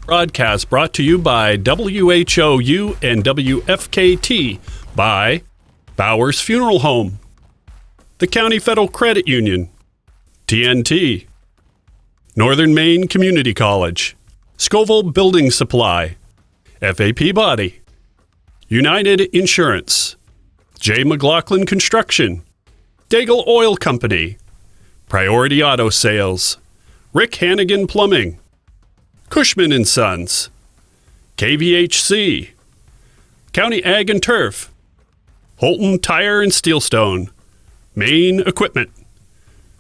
Broadcast brought to you by WHOU and WFKT by Bowers Funeral Home, the County Federal Credit Union, TNT, Northern Maine Community College, Scoville Building Supply, FAP Body, United Insurance, J. McLaughlin Construction, Daigle Oil Company, Priority Auto Sales, Rick Hannigan Plumbing, Cushman & Sons, KVHC, County Ag and Turf, Holton Tire and Steelstone, Maine Equipment,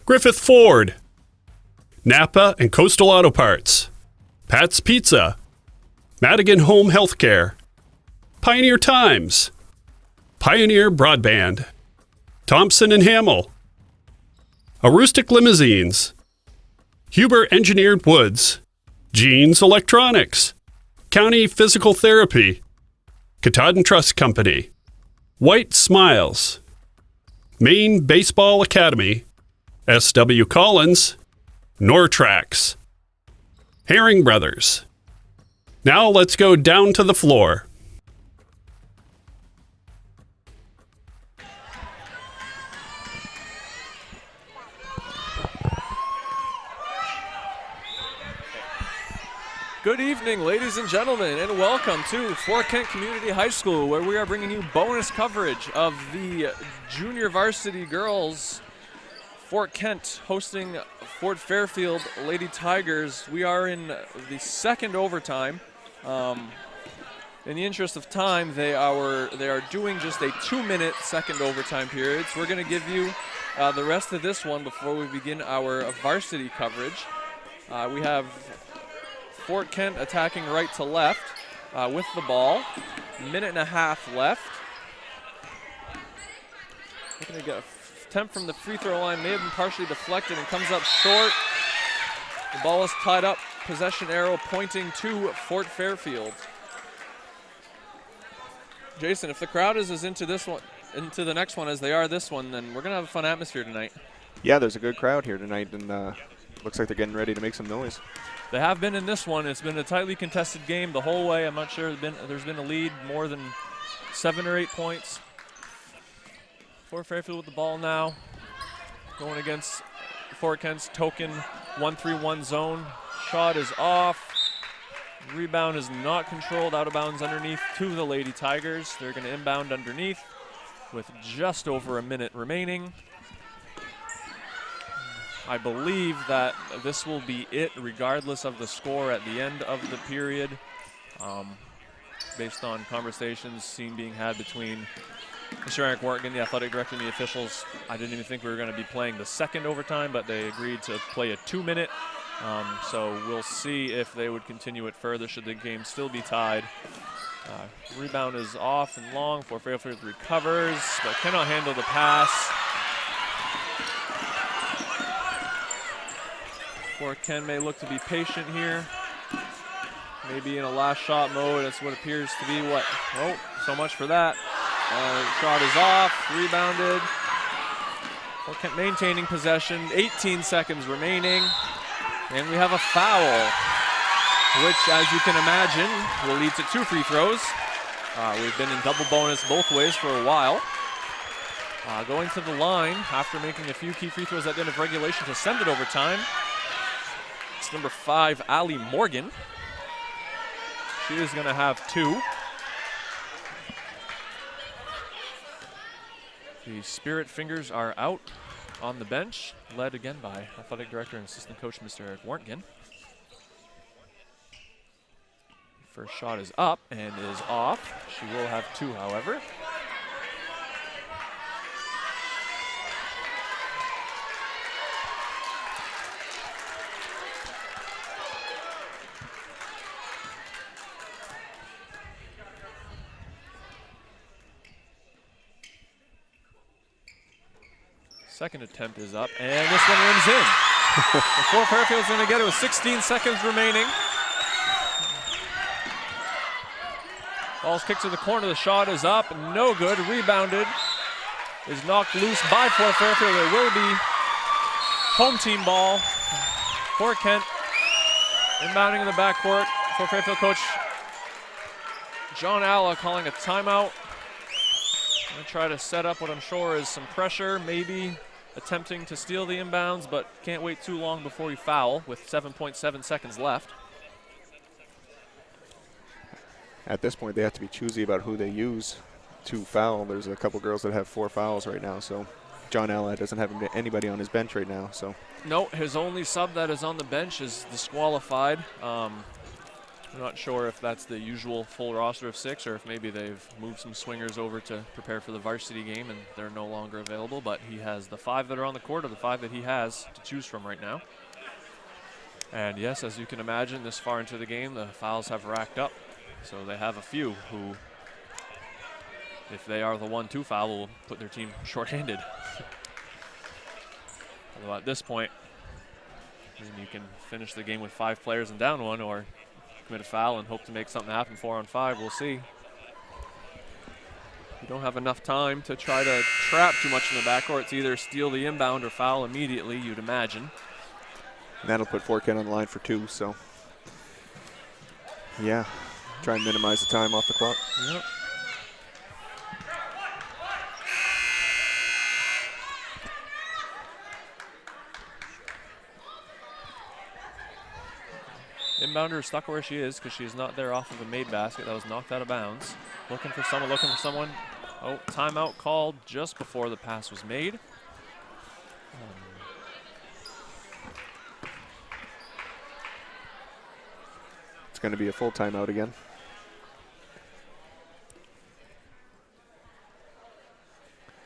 Griffith Ford, Napa and Coastal Auto Parts, Pat's Pizza, Madigan Home Healthcare, Pioneer Times, Pioneer Broadband, Thompson and Hamill, Aroostook Limousines, Huber Engineered Woods, Jeans Electronics, County Physical Therapy, Katahdin Trust Company, White Smiles, Maine Baseball Academy, S.W. Collins, Nortrax, Herring Brothers. Now let's go down to the floor. Good evening, ladies and gentlemen, and welcome to Fort Kent Community High School, where we are bringing you bonus coverage of the junior varsity girls. Fort Kent hosting Fort Fairfield Lady Tigers. We are in the second overtime. In the interest of time, they are doing just a 2-minute second overtime period. So we're going to give you the rest of this one before we begin our varsity coverage. We have Fort Kent attacking right to left with the ball. Minute and a half left. Looking to get an attempt from the free throw line. May have been partially deflected and comes up short. The ball is tied up. Possession arrow pointing to Fort Fairfield. Jason, if the crowd is as into this one, into the next one as they are this one, then we're going to have a fun atmosphere tonight. Yeah, there's a good crowd here tonight, and looks like they're getting ready to make some noise. They have been in this one. It's been a tightly contested game the whole way. I'm not sure there's been a lead more than 7 or 8 points. Fort Fairfield with the ball now. Going against Fort Kent's token 1-3-1 zone. Shot is off. Rebound is not controlled. Out of bounds underneath to the Lady Tigers. They're going to inbound underneath with just over a minute remaining. I believe that this will be it regardless of the score at the end of the period. Based on conversations being had between Mr. Eric Wartgen, the athletic director, and the officials, I didn't even think we were going to be playing the second overtime, but they agreed to play a 2-minute. So we'll see if they would continue it further should the game still be tied. Rebound is off and long. Fort Fairfield recovers, but cannot handle the pass. Fort Kent may look to be patient here. Maybe in a last shot mode. That's what appears to be what. Oh, so much for that. Shot is off, rebounded. Fort Kent maintaining possession. 18 seconds remaining. And we have a foul, which, as you can imagine, will lead to 2 free throws. We've been in double bonus both ways for a while. Going to the line after making a few key free throws at the end of regulation to send it overtime. It's number 5, Allie Morgan. She is going to have 2. The Spirit Fingers are out on the bench, led again by athletic director and assistant coach Mr. Eric Wartgen. First shot is up and is off. She will have 2, however. Second attempt is up, and this one rims in. Fort Fairfield's going to get it with 16 seconds remaining. Ball's kicked to the corner. The shot is up, no good. Rebounded, is knocked loose by Fort Fairfield. It will be home team ball. Fort Kent inbounding in the backcourt. Fort Fairfield coach John Alla calling a timeout. Going to try to set up what I'm sure is some pressure, maybe attempting to steal the inbounds, but can't wait too long before you foul with 7.7 seconds left. At this point, they have to be choosy about who they use to foul. There's a couple girls that have 4 fouls right now, so John Alla doesn't have anybody on his bench right now. So no, his only sub that is on the bench is disqualified. I'm not sure if that's the usual full roster of 6 or if maybe they've moved some swingers over to prepare for the varsity game and they're no longer available, but he has the 5 that are on the court, or the 5 that he has to choose from right now. And yes, as you can imagine, this far into the game, the fouls have racked up. So they have a few who, if they are the 1-2 foul, will put their team shorthanded. Although at this point, I mean, you can finish the game with 5 players and down 1, or commit a foul and hope to make something happen 4 on 5. We'll see. You don't have enough time to try to trap too much in the backcourt. It's either steal the inbound or foul immediately, you'd imagine. and that'll put Forkhead on the line for 2. So yeah, try and minimize the time off the clock. Yep. Inbounder is stuck where she is because she's not there off of a made basket. That was knocked out of bounds. Looking for someone. Oh, timeout called just before the pass was made. It's going to be a full timeout again.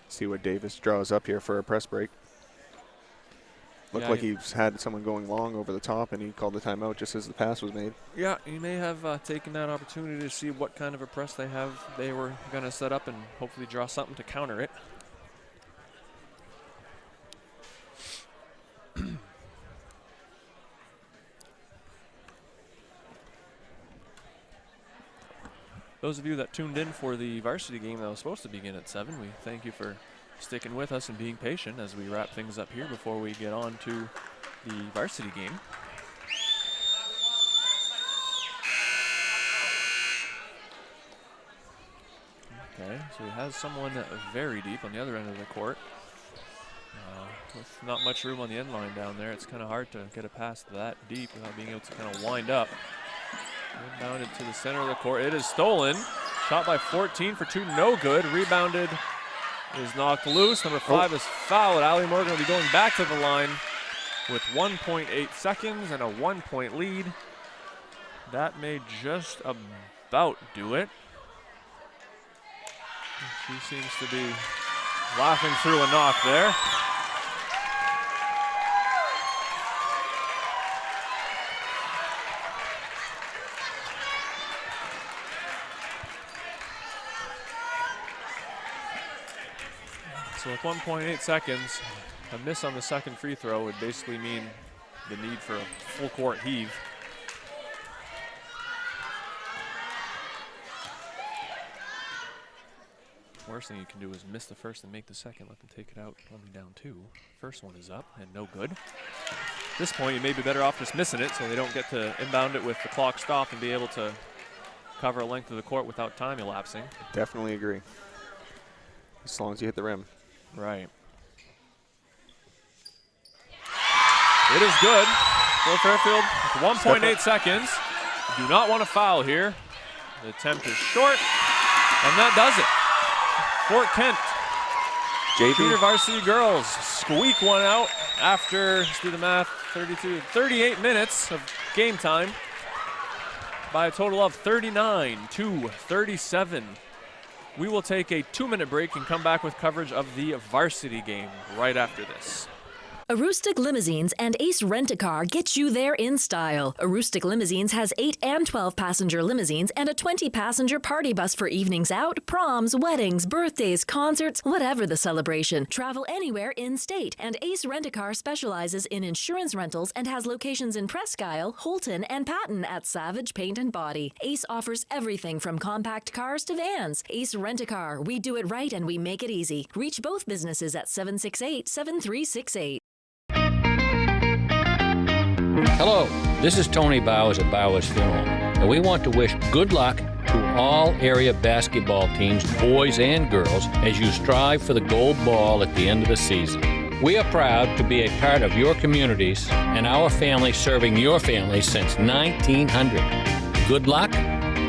See what Davis draws up here for a press break. Looked like he's had someone going long over the top, and he called the timeout just as the pass was made. Yeah, he may have taken that opportunity to see what kind of a press they were going to set up and hopefully draw something to counter it. Those of you that tuned in for the varsity game that was supposed to begin at 7, we thank you for sticking with us and being patient as we wrap things up here before we get on to the varsity game. Okay, so he has someone very deep on the other end of the court. With not much room on the end line down there, it's kind of hard to get a pass that deep without being able to kind of wind up. Inbounded to the center of the court. It is stolen. Shot by 14 for 2, no good. Rebounded is knocked loose. Number 5 is fouled. Allie Morgan will be going back to the line with 1.8 seconds and a 1-point lead. That may just about do it. She seems to be laughing through a knock there. So with 1.8 seconds, a miss on the second free throw would basically mean the need for a full court heave. Worst thing you can do is miss the first and make the second, let them take it out, only down 2. First one is up and no good. At this point, you may be better off just missing it so they don't get to inbound it with the clock stopped and be able to cover a length of the court without time elapsing. Definitely agree. As long as you hit the rim. Right. It is good for Fairfield. 1.8 seconds. Do not want to foul here. The attempt is short, and that does it. Fort Kent junior varsity girls squeak one out after, let's do the math, 38 minutes of game time by a total of 39-37. We will take a 2-minute break and come back with coverage of the varsity game right after this. Aroostook Limousines and Ace Rent-A-Car get you there in style. Aroostook Limousines has 8 and 12 passenger limousines and a 20 passenger party bus for evenings out, proms, weddings, birthdays, concerts, whatever the celebration. Travel anywhere in state. And Ace Rent-A-Car specializes in insurance rentals and has locations in Presque Isle, Holton, and Patton at Savage Paint and Body. Ace offers everything from compact cars to vans. Ace Rent-A-Car. We do it right and we make it easy. Reach both businesses at 768-7368. Hello, this is Tony Bowers at Bowers Funeral. and we want to wish good luck to all area basketball teams, boys and girls, as you strive for the gold ball at the end of the season. We are proud to be a part of your communities and our family serving your family since 1900. Good luck,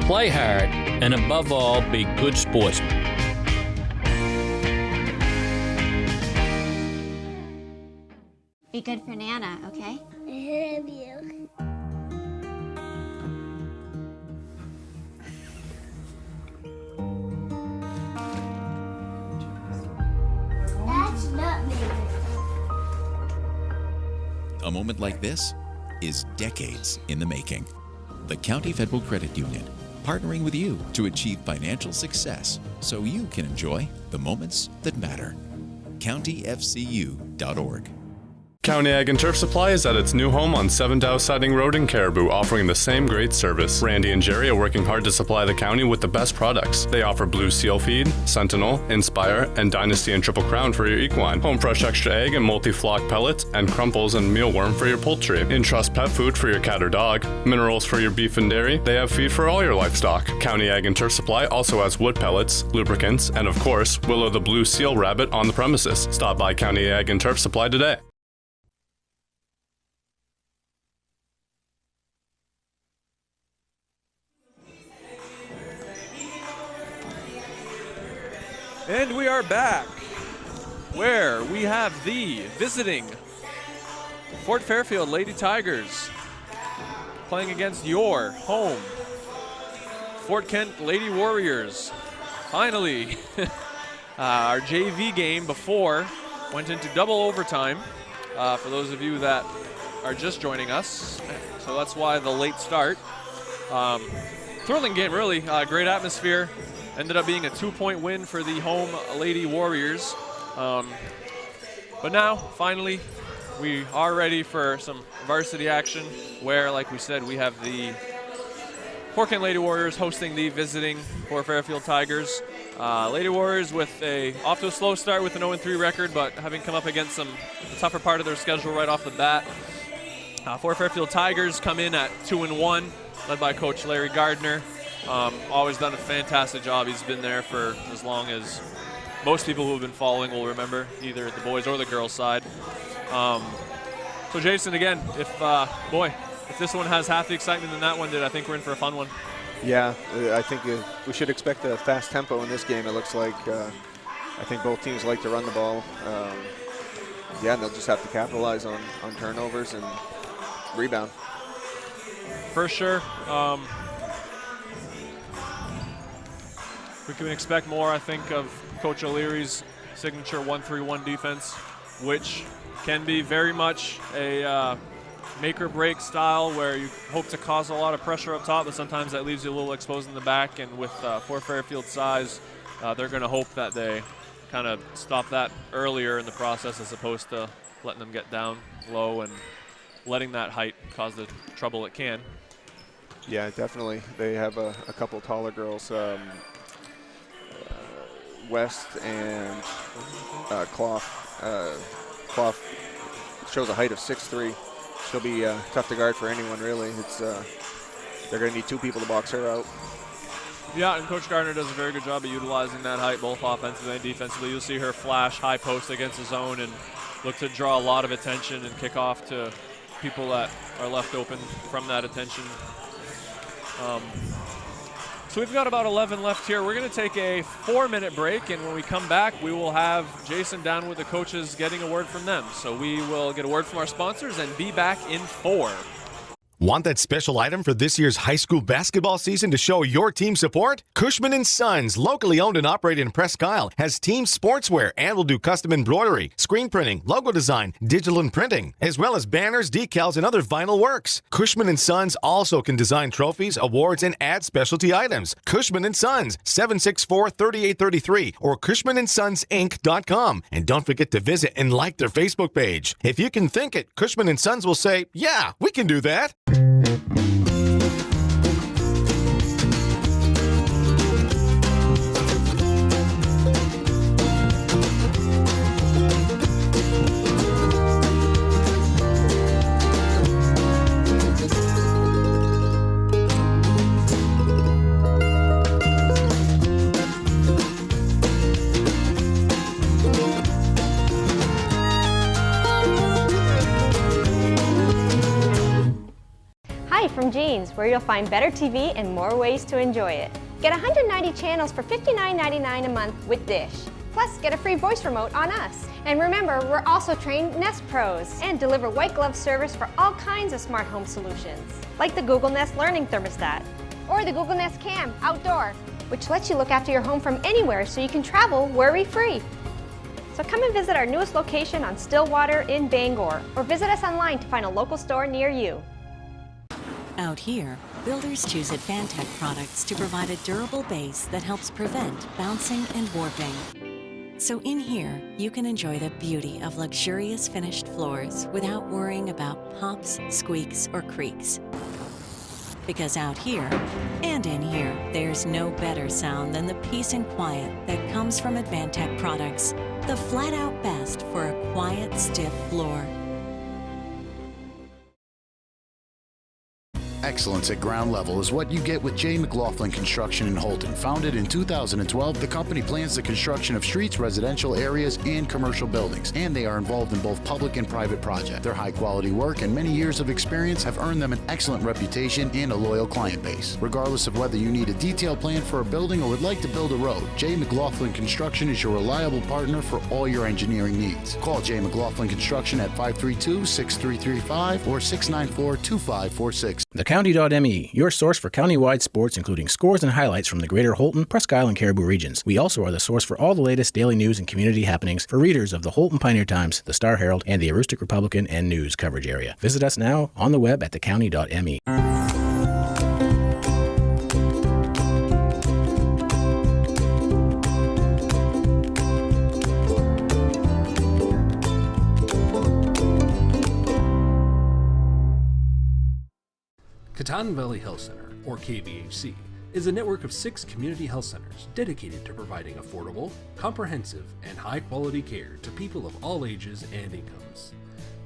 play hard, and above all, be good sportsmen. Be good for Nana, okay? I love you. That's nutmeg. A moment like this is decades in the making. The County Federal Credit Union, partnering with you to achieve financial success so you can enjoy the moments that matter. countyfcu.org. County Ag and Turf Supply is at its new home on 7 Dow Siding Road in Caribou, offering the same great service. Randy and Jerry are working hard to supply the county with the best products. They offer Blue Seal Feed, Sentinel, Inspire, and Dynasty and Triple Crown for your equine, Home Fresh Extra Egg and Multi-Flock Pellets, and Crumples and Mealworm for your poultry, Entrust Pet Food for your cat or dog, Minerals for your beef and dairy. They have feed for all your livestock. County Ag and Turf Supply also has wood pellets, lubricants, and of course, Willow the Blue Seal Rabbit on the premises. Stop by County Ag and Turf Supply today. And we are back, where we have the visiting Fort Fairfield Lady Tigers playing against your home Fort Kent Lady Warriors. Finally, our JV game before went into double overtime for those of you that are just joining us. So that's why the late start. Thrilling game, really. Great atmosphere. Ended up being a 2-point win for the home Lady Warriors. But now, finally, we are ready for some varsity action where, like we said, we have the Fort Kent Lady Warriors hosting the visiting Fort Fairfield Tigers. Lady Warriors off to a slow start with an 0-3 record, but having come up against the tougher part of their schedule right off the bat. Fort Fairfield Tigers come in at 2-1, led by Coach Larry Gardner. Always done a fantastic job. He's been there for as long as most people who have been following will remember, either the boys or the girls side. So Jason, again, if this one has half the excitement than that one did, I think we're in for a fun one. Yeah, I think we should expect a fast tempo in this game. It looks like I think both teams like to run the ball. Yeah, and they'll just have to capitalize on turnovers and rebound. For sure. We can expect more, I think, of Coach O'Leary's signature 1-3-1 defense, which can be very much a make-or-break style where you hope to cause a lot of pressure up top, but sometimes that leaves you a little exposed in the back. And with Fort Fairfield's size, they're going to hope that they kind of stop that earlier in the process as opposed to letting them get down low and letting that height cause the trouble it can. Yeah, definitely. They have a couple taller girls. West and Clough. Clough shows a height of 6'3". She'll be tough to guard for anyone, really. They're going to need two people to box her out. Yeah, and Coach Gardner does a very good job of utilizing that height, both offensively and defensively. You'll see her flash high post against the zone and look to draw a lot of attention and kick off to people that are left open from that attention. So we've got about 11 left here. We're going to take a 4-minute break, and when we come back, we will have Jason down with the coaches getting a word from them. So we will get a word from our sponsors and be back in 4. Want that special item for this year's high school basketball season to show your team support? Cushman & Sons, locally owned and operated in Presque Isle, has team sportswear and will do custom embroidery, screen printing, logo design, digital and printing, as well as banners, decals, and other vinyl works. Cushman & Sons also can design trophies, awards, and add specialty items. Cushman & Sons, 764-3833 or CushmanandSonsInc.com. And don't forget to visit and like their Facebook page. If you can think it, Cushman & Sons will say, yeah, we can do that. from jeans, where you'll find better TV and more ways to enjoy it. Get 190 channels for $59.99 a month with Dish. Plus, get a free voice remote on us. And remember, we're also trained Nest Pros and deliver white glove service for all kinds of smart home solutions, like the Google Nest Learning Thermostat or the Google Nest Cam Outdoor, which lets you look after your home from anywhere so you can travel worry-free. So come and visit our newest location on Stillwater in Bangor, or visit us online to find a local store near you. Out here, builders choose Advantech products to provide a durable base that helps prevent bouncing and warping. So in here, you can enjoy the beauty of luxurious finished floors without worrying about pops, squeaks, or creaks. Because out here, and in here, there's no better sound than the peace and quiet that comes from Advantech products. The flat-out best for a quiet, stiff floor. Excellence at ground level is what you get with J. McLaughlin Construction in Holton. Founded in 2012, the company plans the construction of streets, residential areas, and commercial buildings, and they are involved in both public and private projects. Their high-quality work and many years of experience have earned them an excellent reputation and a loyal client base. Regardless of whether you need a detailed plan for a building or would like to build a road, J. McLaughlin Construction is your reliable partner for all your engineering needs. Call J. McLaughlin Construction at 532-6335 or 694-2546. TheCounty.me, your source for countywide sports, including scores and highlights from the greater Holton, Presque Isle, and Caribou regions. We also are the source for all the latest daily news and community happenings for readers of the Holton Pioneer Times, the Star Herald, and the Aroostook Republican and News coverage area. Visit us now on the web at thecounty.me. Katahdin Valley Health Center, or KVHC, is a network of 6 community health centers dedicated to providing affordable, comprehensive, and high-quality care to people of all ages and incomes.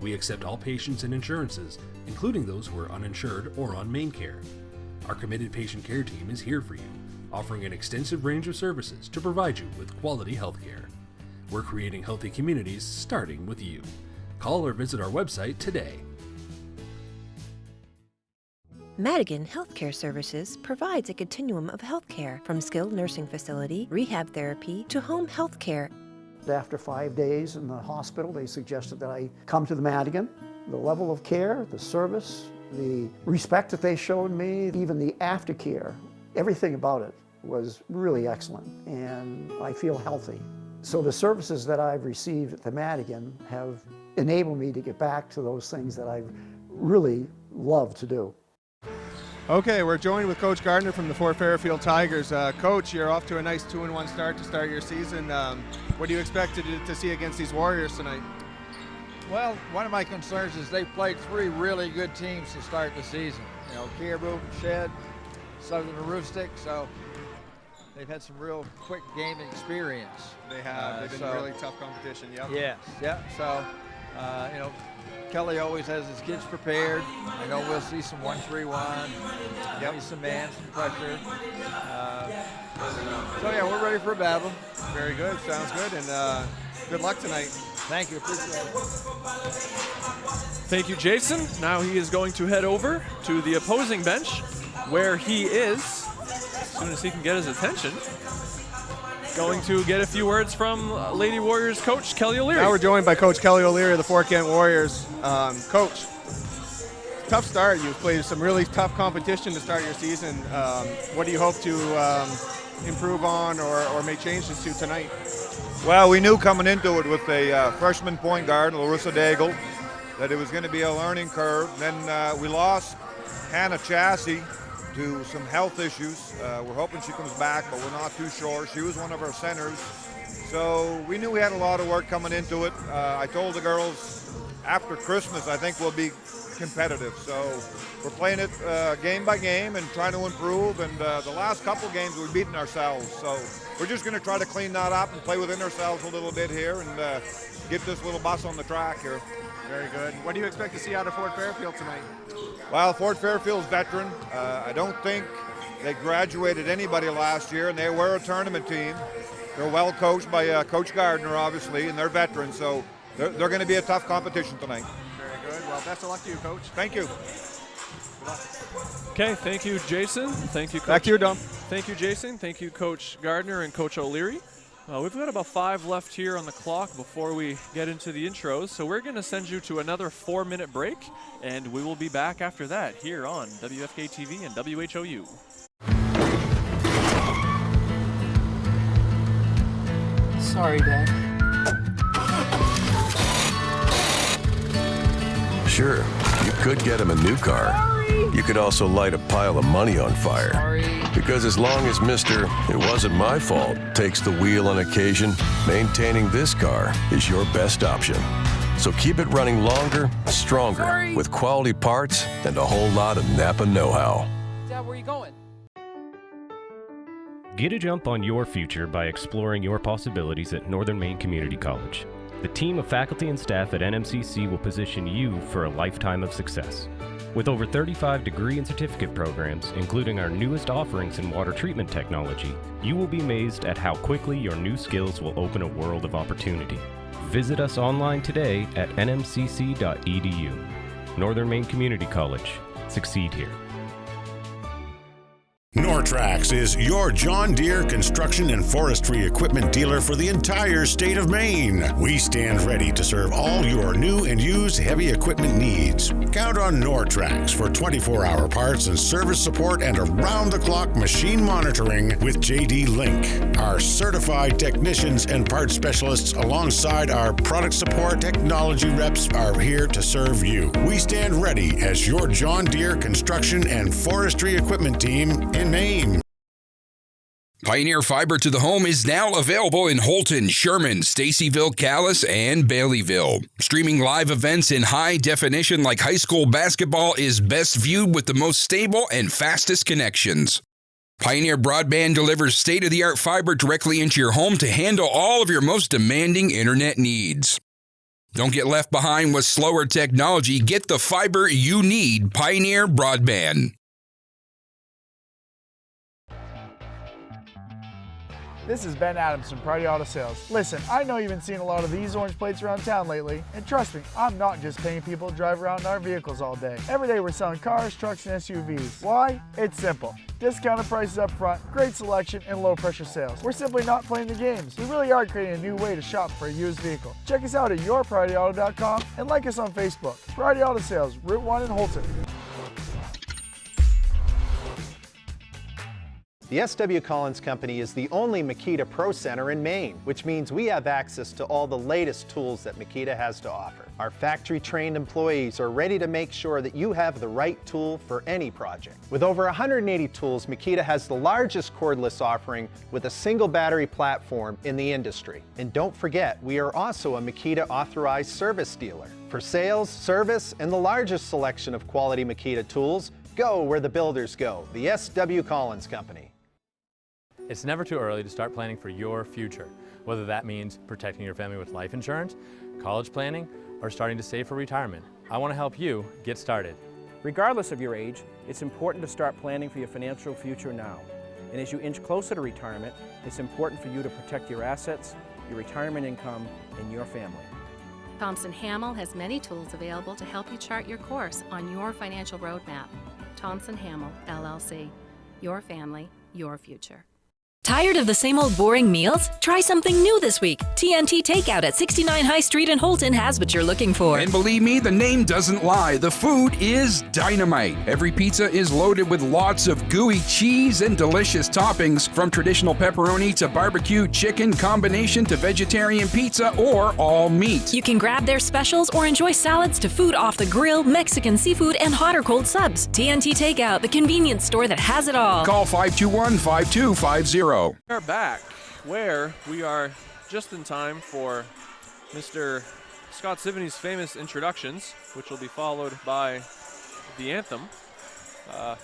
We accept all patients and insurances, including those who are uninsured or on main care. Our committed patient care team is here for you, offering an extensive range of services to provide you with quality health care. We're creating healthy communities starting with you. Call or visit our website today. Madigan Healthcare Services provides a continuum of healthcare, from skilled nursing facility, rehab therapy, to home healthcare. After 5 days in the hospital, they suggested that I come to the Madigan. The level of care, the service, the respect that they showed me, even the aftercare, everything about it was really excellent, and I feel healthy. So the services that I've received at the Madigan have enabled me to get back to those things that I really love to do. Okay, we're joined with Coach Gardner from the Fort Fairfield Tigers. Coach, you're off to a nice 2-1 start to start your season. What do you expect to see against these Warriors tonight? Well, one of my concerns is they played 3 really good teams to start the season. You know, Caribou, Shed, Southern Aroostook, so they've had some real quick game experience. They have. They've been really tough competition, yep. Yes, yeah. So, you know, Kelly always has his kids prepared. I know we'll see some 1-3-1, maybe some man, some pressure. So yeah, we're ready for a battle. Very good, sounds good, and good luck tonight. Thank you, appreciate it. Thank you, Jason. Now he is going to head over to the opposing bench, where he is, as soon as he can get his attention, going to get a few words from Lady Warriors coach Kelly O'Leary. Now we're joined by Coach Kelly O'Leary of the Fort Kent Warriors. Coach, tough start. You've played some really tough competition to start your season. What do you hope to improve on or make changes to tonight? Well, we knew coming into it with a freshman point guard, Larissa Daigle, that it was going to be a learning curve. Then we lost Hannah Chassie to some health issues. We're hoping she comes back, but we're not too sure. She was one of our centers. So we knew we had a lot of work coming into it. I told the girls after Christmas, I think we'll be competitive. So we're playing it game by game and trying to improve. And the last couple games we've beaten ourselves. So we're just going to try to clean that up and play within ourselves a little bit here and get this little bus on the track here. Very good. What do you expect to see out of Fort Fairfield tonight? Well, Fort Fairfield's veteran. I don't think they graduated anybody last year, and they were a tournament team. They're well coached by Coach Gardner, obviously, and they're veterans, so they're going to be a tough competition tonight. Very good. Well, best of luck to you, Coach. Thank you. Okay, thank you, Jason. Thank you, Coach. Back to you, Dom. Thank you, Jason. Thank you, Coach Gardner and Coach O'Leary. We've got about 5 left here on the clock before we get into the intros, so we're going to send you to another 4-minute break, and we will be back after that here on WFKT and WHOU. Sorry, Dad. Sure, you could get him a new car. Sorry. You could also light a pile of money on fire. Sorry. Because as long as Mr. It wasn't my fault takes the wheel on occasion, maintaining this car is your best option. So keep it running longer, stronger, with quality parts and a whole lot of Napa know-how. Dad, where are you going? Get a jump on your future by exploring your possibilities at Northern Maine Community College. The team of faculty and staff at NMCC will position you for a lifetime of success. With over 35 degree and certificate programs, including our newest offerings in water treatment technology, you will be amazed at how quickly your new skills will open a world of opportunity. Visit us online today at nmcc.edu. Northern Maine Community College. Succeed here. Nortrax is your John Deere construction and forestry equipment dealer for the entire state of Maine. We stand ready to serve all your new and used heavy equipment needs. Count on Nortrax for 24-hour parts and service support and around-the-clock machine monitoring with JD Link. Our certified technicians and parts specialists alongside our product support technology reps are here to serve you. We stand ready as your John Deere construction and forestry equipment team in Maine. Pioneer Fiber to the Home is now available in Holton, Sherman, Stacyville, Calais, and Baileyville. Streaming live events in high definition like high school basketball is best viewed with the most stable and fastest connections. Pioneer Broadband delivers state-of-the-art fiber directly into your home to handle all of your most demanding internet needs. Don't get left behind with slower technology. Get the fiber you need. Pioneer Broadband. This is Ben Adams from Priority Auto Sales. Listen, I know you've been seeing a lot of these orange plates around town lately, and trust me, I'm not just paying people to drive around in our vehicles all day. Every day we're selling cars, trucks, and SUVs. Why? It's simple. Discounted prices up front, great selection, and low pressure sales. We're simply not playing the games. We really are creating a new way to shop for a used vehicle. Check us out at yourpriorityauto.com and like us on Facebook. Priority Auto Sales, Route 1 in Holton. The S.W. Collins Company is the only Makita Pro Center in Maine, which means we have access to all the latest tools that Makita has to offer. Our factory-trained employees are ready to make sure that you have the right tool for any project. With over 180 tools, Makita has the largest cordless offering with a single battery platform in the industry. And don't forget, we are also a Makita authorized service dealer. For sales, service, and the largest selection of quality Makita tools, go where the builders go, the S.W. Collins Company. It's never too early to start planning for your future, whether that means protecting your family with life insurance, college planning, or starting to save for retirement. I want to help you get started. Regardless of your age, it's important to start planning for your financial future now. And as you inch closer to retirement, it's important for you to protect your assets, your retirement income, and your family. Thompson Hamel has many tools available to help you chart your course on your financial roadmap. Thompson Hamel, LLC. Your family, your future. Tired of the same old boring meals? Try something new this week. TNT Takeout at 69 High Street in Holton has what you're looking for. And believe me, the name doesn't lie. The food is dynamite. Every pizza is loaded with lots of gooey cheese and delicious toppings, from traditional pepperoni to barbecue chicken combination to vegetarian pizza or all meat. You can grab their specials or enjoy salads to food off the grill, Mexican seafood, and hot or cold subs. TNT Takeout, the convenience store that has it all. Call 521-5250. We are back, where we are just in time for Mr. Scott Sivney's famous introductions, which will be followed by the anthem. About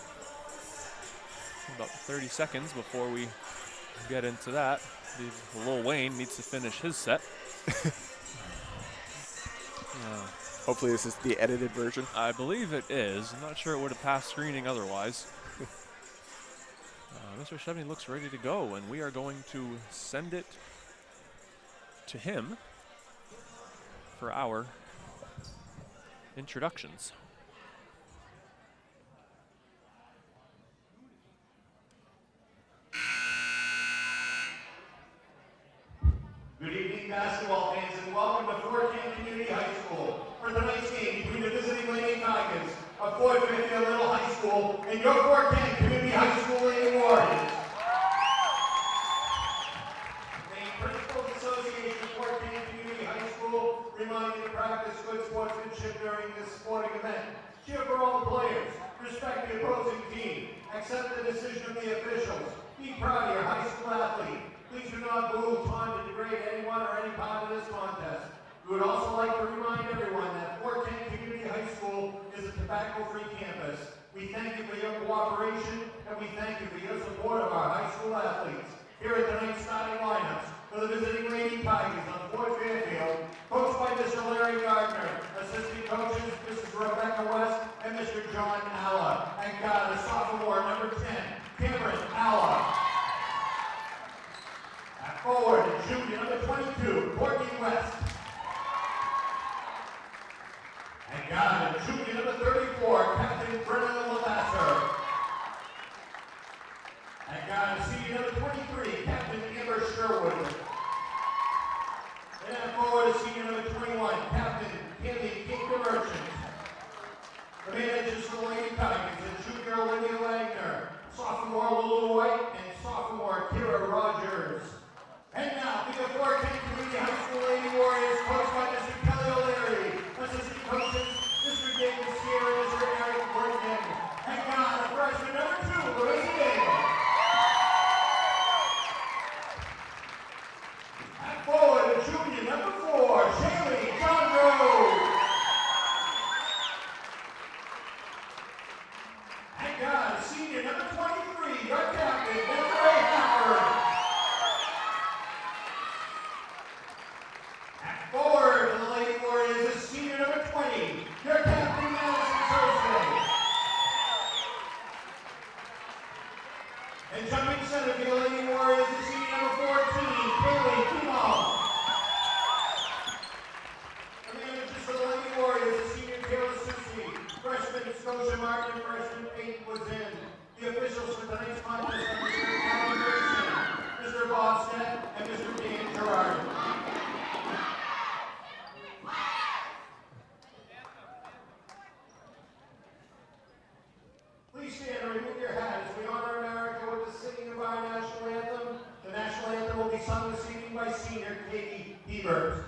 30 seconds before we get into that. Lil Wayne needs to finish his set. Hopefully this is the edited version. I believe it is. I'm not sure it would have passed screening otherwise. Mr. Sivney looks ready to go, and we are going to send it to him for our introductions. of Fairfield Middle High School and your Fort Kent Community High School Lady Warriors. The Principals Association of Fort Kent Community High School remind you to practice good sportsmanship during this sporting event. Cheer for all the players. Respect the opposing team. Accept the decision of the officials. Be proud of your high school athlete. Please do not boo, taunt, to degrade anyone or any part of this contest. We would also like to remind everyone that Fort Kent Community High School is a tobacco-free campus. We thank you for your cooperation, and we thank you for your support of our high school athletes. Here are tonight's starting lineups for the visiting Lady Tigers on Fort Fairfield, coached by Mr. Larry Gardner, assistant coaches Mrs. Rebecca West and Mr. John Alla, and guard the sophomore number 10, Cameron Alla. At forward, junior number 22, Courtney West. And guard, junior number 34, Captain Brennan Lavasser. And guard, senior number 23, Captain Amber Sherwood. And at forward, senior number 21, Captain Candy Kingdom Merchant. The managers for the Lady Tigers are junior Olivia Wagner, sophomore Lulu White, and sophomore Kira Rogers. And now, the Fort Kent Community High School Lady Warriors, coached by Mr. Kelly O'Leary, assistant coaches Mr. David Sierra and Mr. Eric Worthman. And now, the freshman number 2, Larissa Daigle. At forward, the junior number 4, Shaylee John. And God, senior number 23, your captain, Desiree Hafford. At forward for the Lady Warriors is senior number 20, your captain, Madison Thursday. And jumping center for the Lady Warriors is senior number 14, Kaylee Kemal. The managers for the Lady Warriors is senior Taylor Susi, freshman Scotia Martin, freshman Peyton Woods-In. The officials for tonight's contest are Mr. Alan Gerson, Mr. Boston, and Mr. Dan Gerard. Please stand and remove your hat as we honor America with the singing of our national anthem. The national anthem will be sung this evening by senior Katie Hebert.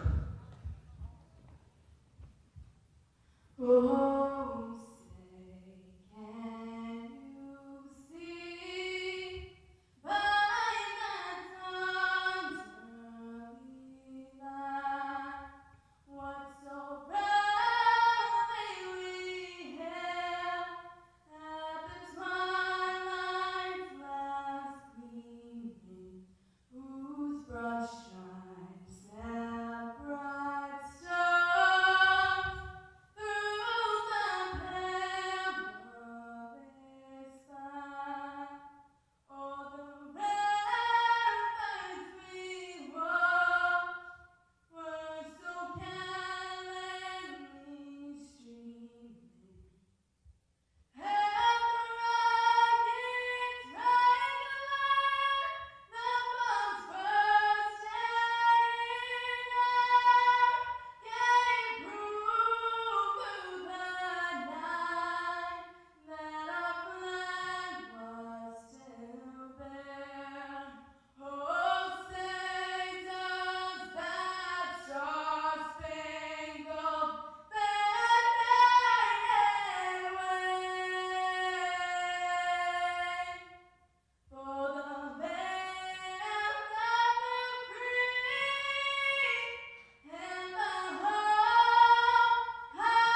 Oh, say, can you see by that dawn's early light what so proudly we hailed at the twilight's last gleaming, whose broad stripes and bright stars through the perilous fight, o'er the ramparts we watched, were so gallantly streaming, and the rockets rang away, the bombs bursting in air, came proof through the night that our flag was still there. Oh, say does that star-spangled banner wave for the land of the free and the home of the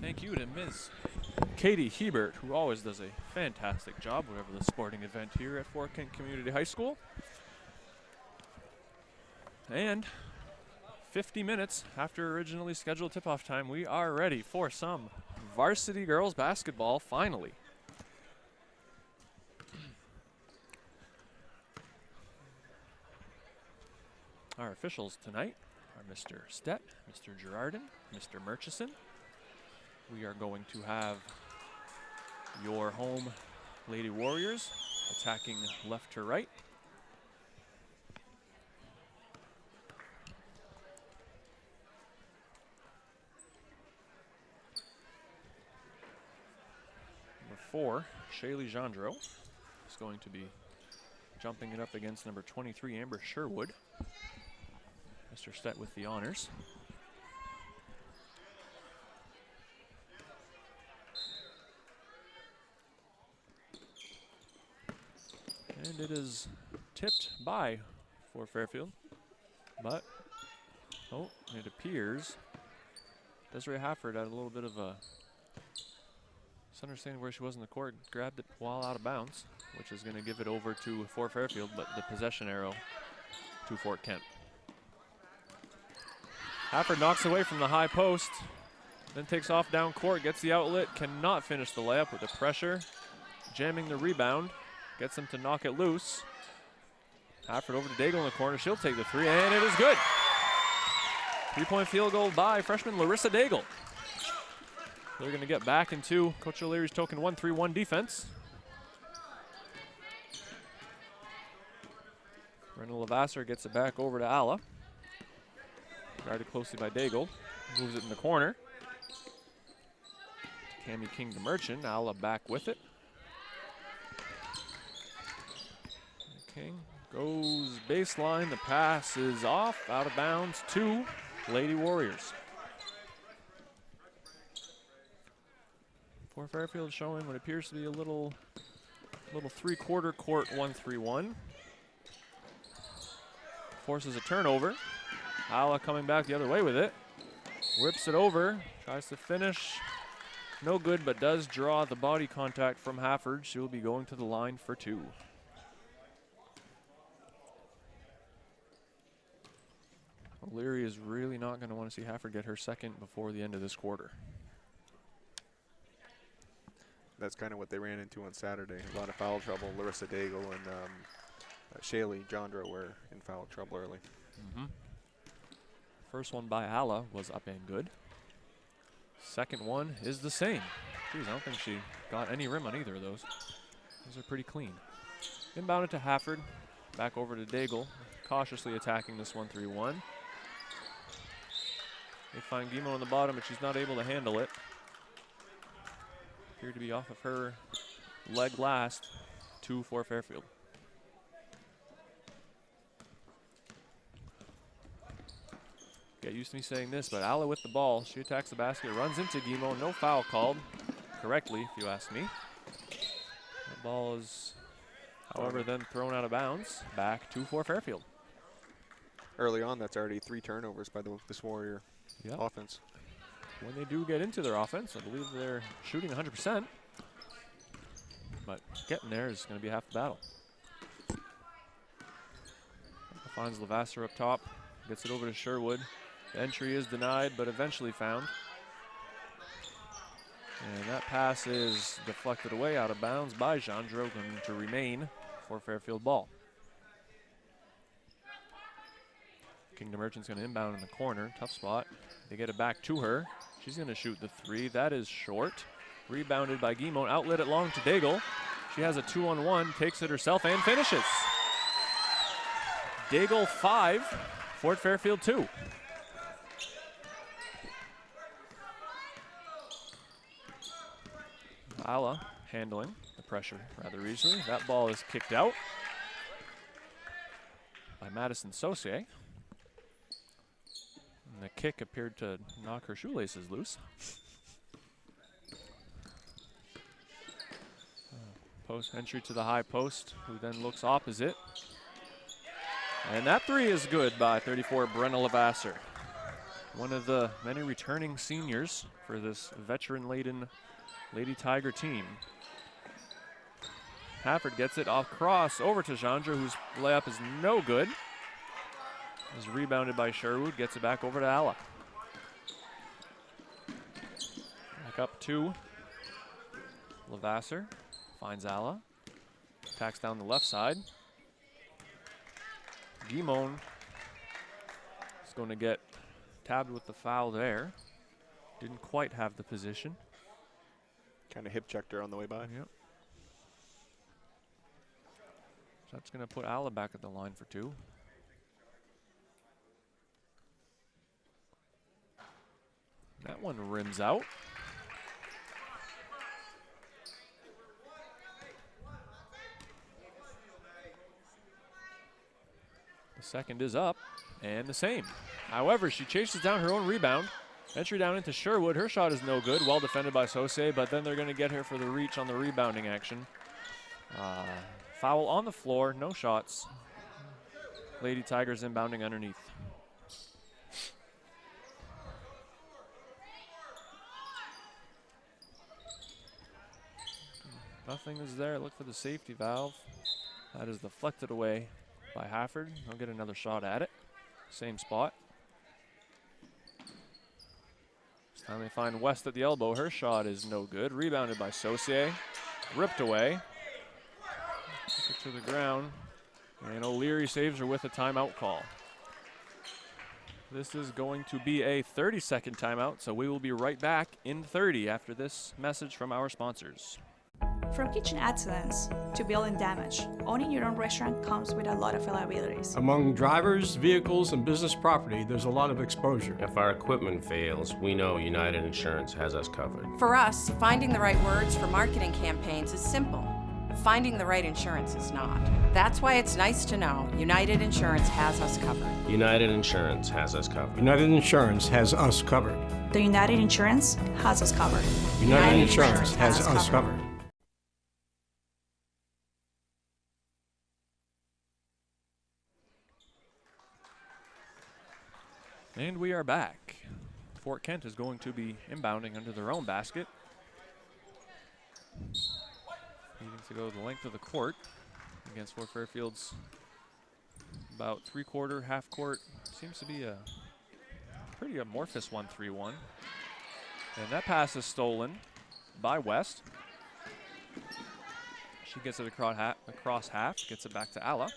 Thank you to Ms. Katie Hebert, who always does a fantastic job, whatever the sporting event here at Fort Kent Community High School. And 50 minutes after originally scheduled tip-off time, we are ready for some varsity girls basketball, finally. Our officials tonight are Mr. Stett, Mr. Gerardin, Mr. Murchison. We are going to have your home Lady Warriors attacking left to right. Number 4, Shaylee Gendreau is going to be jumping it up against number 23, Amber Sherwood. Mr. Stett with the honors. And it is tipped by for Fairfield, but, oh, it appears Desiree Hafford had a little bit of a misunderstanding where she was in the court, grabbed it while out of bounds, which is going to give it over to Fort Fairfield, but the possession arrow to Fort Kent. Hafford knocks away from the high post, then takes off down court, gets the outlet, cannot finish the layup with the pressure, jamming the rebound, gets him to knock it loose. Hafford over to Daigle in the corner, she'll take the 3, and it is good. 3-point field goal by freshman Larissa Daigle. They're going to get back into Coach O'Leary's token 1-3-1 defense. Brenna Lavasser gets it back over to Alla. Guarded closely by Daigle. Moves it in the corner. Cami King to Merchant. Alla back with it. King goes baseline. The pass is off, out of bounds to Lady Warriors. Fort Fairfield showing what appears to be a little three-quarter court 1-3-1. Forces a turnover. Alla coming back the other way with it. Whips it over, tries to finish. No good, but does draw the body contact from Hafford. She will be going to the line for 2. O'Leary is really not going to want to see Hafford get her second before the end of this quarter. That's kind of what they ran into on Saturday. A lot of foul trouble. Larissa Daigle and Shaylee Gendreau were in foul trouble early. First one by Alla was up and good. Second one is the same. Geez, I don't think she got any rim on either of those. Those are pretty clean. Inbounded to Hafford. Back over to Daigle. Cautiously attacking this 1-3-1. They find Guimont on the bottom, but she's not able to handle it. Appeared to be off of her leg last. 2 for Fairfield. Get used to me saying this, but Alla with the ball. She attacks the basket, runs into Guimont. No foul called correctly, if you ask me. The ball is, however, then thrown out of bounds. Back to for Fairfield. Early on, that's already 3 turnovers by this Warrior offense. When they do get into their offense, I believe they're shooting 100%. But getting there is going to be half the battle. Finds Lavasser up top, gets it over to Sherwood. The entry is denied, but eventually found. And that pass is deflected away out of bounds by Gendreau, going to remain for Fairfield ball. Kingdom Merchant's going to inbound in the corner. Tough spot. They get it back to her. She's going to shoot the 3. That is short. Rebounded by Guimont. Outlet it long to Daigle. She has a 2-on-1. Takes it herself and finishes. Daigle 5. Fort Fairfield 2. Alla handling the pressure rather easily. That ball is kicked out by Madison Saucier. And the kick appeared to knock her shoelaces loose. Post entry to the high post, who then looks opposite. And that 3 is good by 34 Brenna Lavasser. One of the many returning seniors for this veteran-laden Lady Tiger team. Hafford gets it off cross over to Gendreau, whose layup is no good. Is rebounded by Sherwood, gets it back over to Alla. Back up to Lavasser, finds Alla, attacks down the left side. Guimont is going to get tabbed with the foul there. Didn't quite have the position. Kind of hip checked her on the way by. Yep. That's going to put Alla back at the line for 2. That one rims out. The second is up, and the same. However, she chases down her own rebound. Entry down into Sherwood. Her shot is no good. Well defended by Saucier, but then they're going to get her for the reach on the rebounding action. Foul on the floor, no shots. Lady Tigers inbounding underneath. Nothing is there. Look for the safety valve. That is deflected away by Hafford. He'll get another shot at it. Same spot. This time they find West at the elbow. Her shot is no good. Rebounded by Saucier. Ripped away. Took it to the ground. And O'Leary saves her with a timeout call. This is going to be a 30-second timeout, so we will be right back in 30 after this message from our sponsors. From kitchen excellence to building damage, owning your own restaurant comes with a lot of liabilities. Among drivers, vehicles, and business property, there's a lot of exposure. If our equipment fails, we know United Insurance has us covered. For us, finding the right words for marketing campaigns is simple. Finding the right insurance is not. That's why it's nice to know United Insurance has us covered. United Insurance has us covered. United Insurance has us covered. The United Insurance has us covered. United Insurance has us covered. And we are back. Fort Kent is going to be inbounding under their own basket. Needing to go the length of the court against Fort Fairfield's about 3/4, half court. Seems to be a pretty amorphous 1-3-1. And that pass is stolen by West. She gets it across half, gets it back to Alla.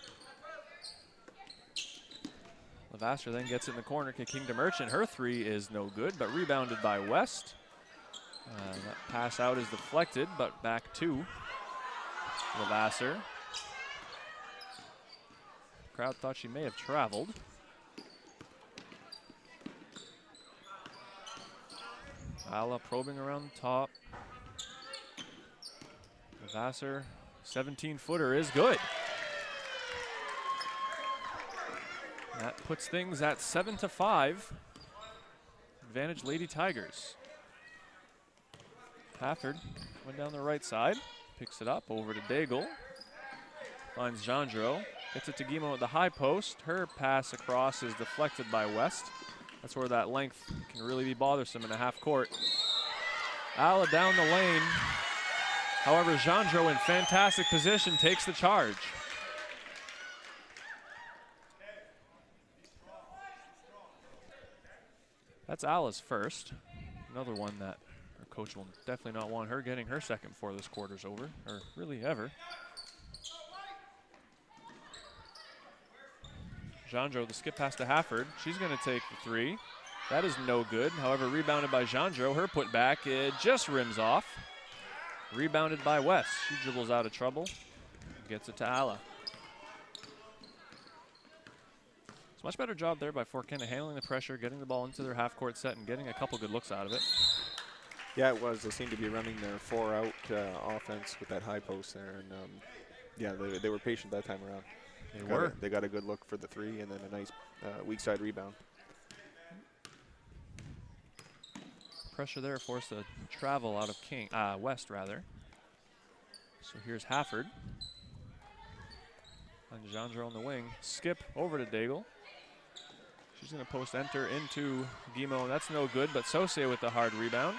Levasseur then gets it in the corner, kicking to Merchant. Her 3 is no good, but rebounded by West. That pass out is deflected, but back to Levasseur. Crowd thought she may have traveled. Alla probing around the top. Levasseur, 17-footer is good. That puts things at 7-5. Advantage Lady Tigers. Hafford went down the right side. Picks it up over to Daigle. Finds Jandro. Gets it to Guimont at the high post. Her pass across is deflected by West. That's where that length can really be bothersome in a half court. Alla down the lane. However, Jandro in fantastic position takes the charge. That's Alla's first. Another one that her coach will definitely not want her getting her second before this quarter's over, or really ever. Jandro, the skip pass to Hafford. She's going to take the 3. That is no good. However, rebounded by Jandro. Her put back, it just rims off. Rebounded by West. She dribbles out of trouble. Gets it to Alla. It's a much better job there by Fort Kent handling the pressure, getting the ball into their half-court set, and getting a couple good looks out of it. Yeah, it was. They seemed to be running their 4-out offense with that high post there, and yeah, they were patient that time around. They got a good look for the 3, and then a nice weak side rebound. Pressure there forced a travel out of West rather. So here's Hafford. And Jandro on the wing. Skip over to Daigle. She's going to post enter into Guimont. That's no good, but Saucier with the hard rebound.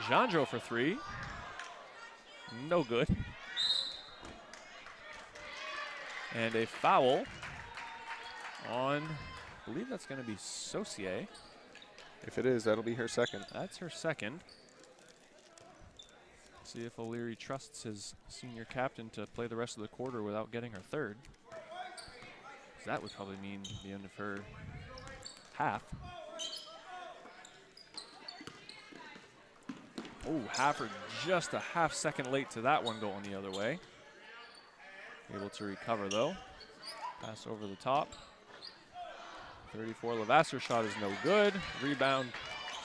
Jandro for 3. No good. And a foul on, I believe that's going to be Saucier. If it is, that'll be her second. That's her second. See if O'Leary trusts his senior captain to play the rest of the quarter without getting her third. That would probably mean the end of her half. Oh, Hafford just a half second late to that one going the other way. Able to recover though. Pass over the top. 34 Levasseur shot is no good. Rebound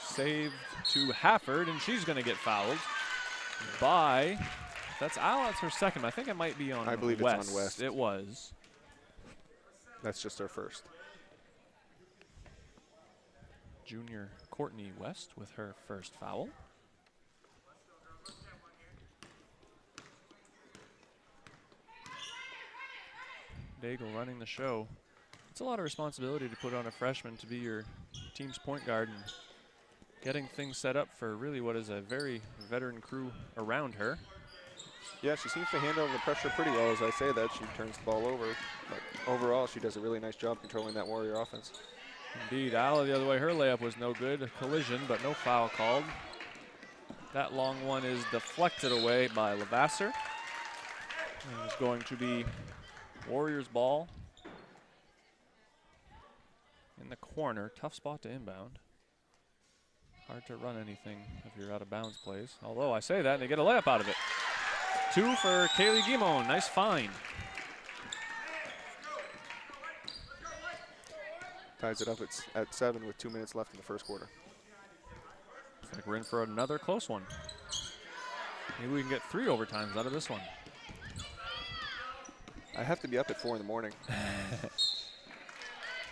saved to Hafford, and she's going to get fouled by, that's her second. I think it might be on I believe West. it's on West. It was. That's just our first. Junior Courtney West with her first foul. Daigle running the show. It's a lot of responsibility to put on a freshman to be your team's point guard and getting things set up for really what is a very veteran crew around her. Yeah, she seems to handle the pressure pretty well. As I say that, she turns the ball over. But overall, she does a really nice job controlling that Warrior offense. Indeed, Ala the other way. Her layup was no good. A collision, but no foul called. That long one is deflected away by Levasseur. And it's going to be Warriors ball in the corner. Tough spot to inbound. Hard to run anything if you're out of bounds plays. Although I say that, and they get a layup out of it. 2 for Kaylee Guimond. Nice find. Ties it up at 7 with 2 minutes left in the first quarter. Looks like we're in for another close one. Maybe we can get 3 overtimes out of this one. I have to be up at 4 in the morning.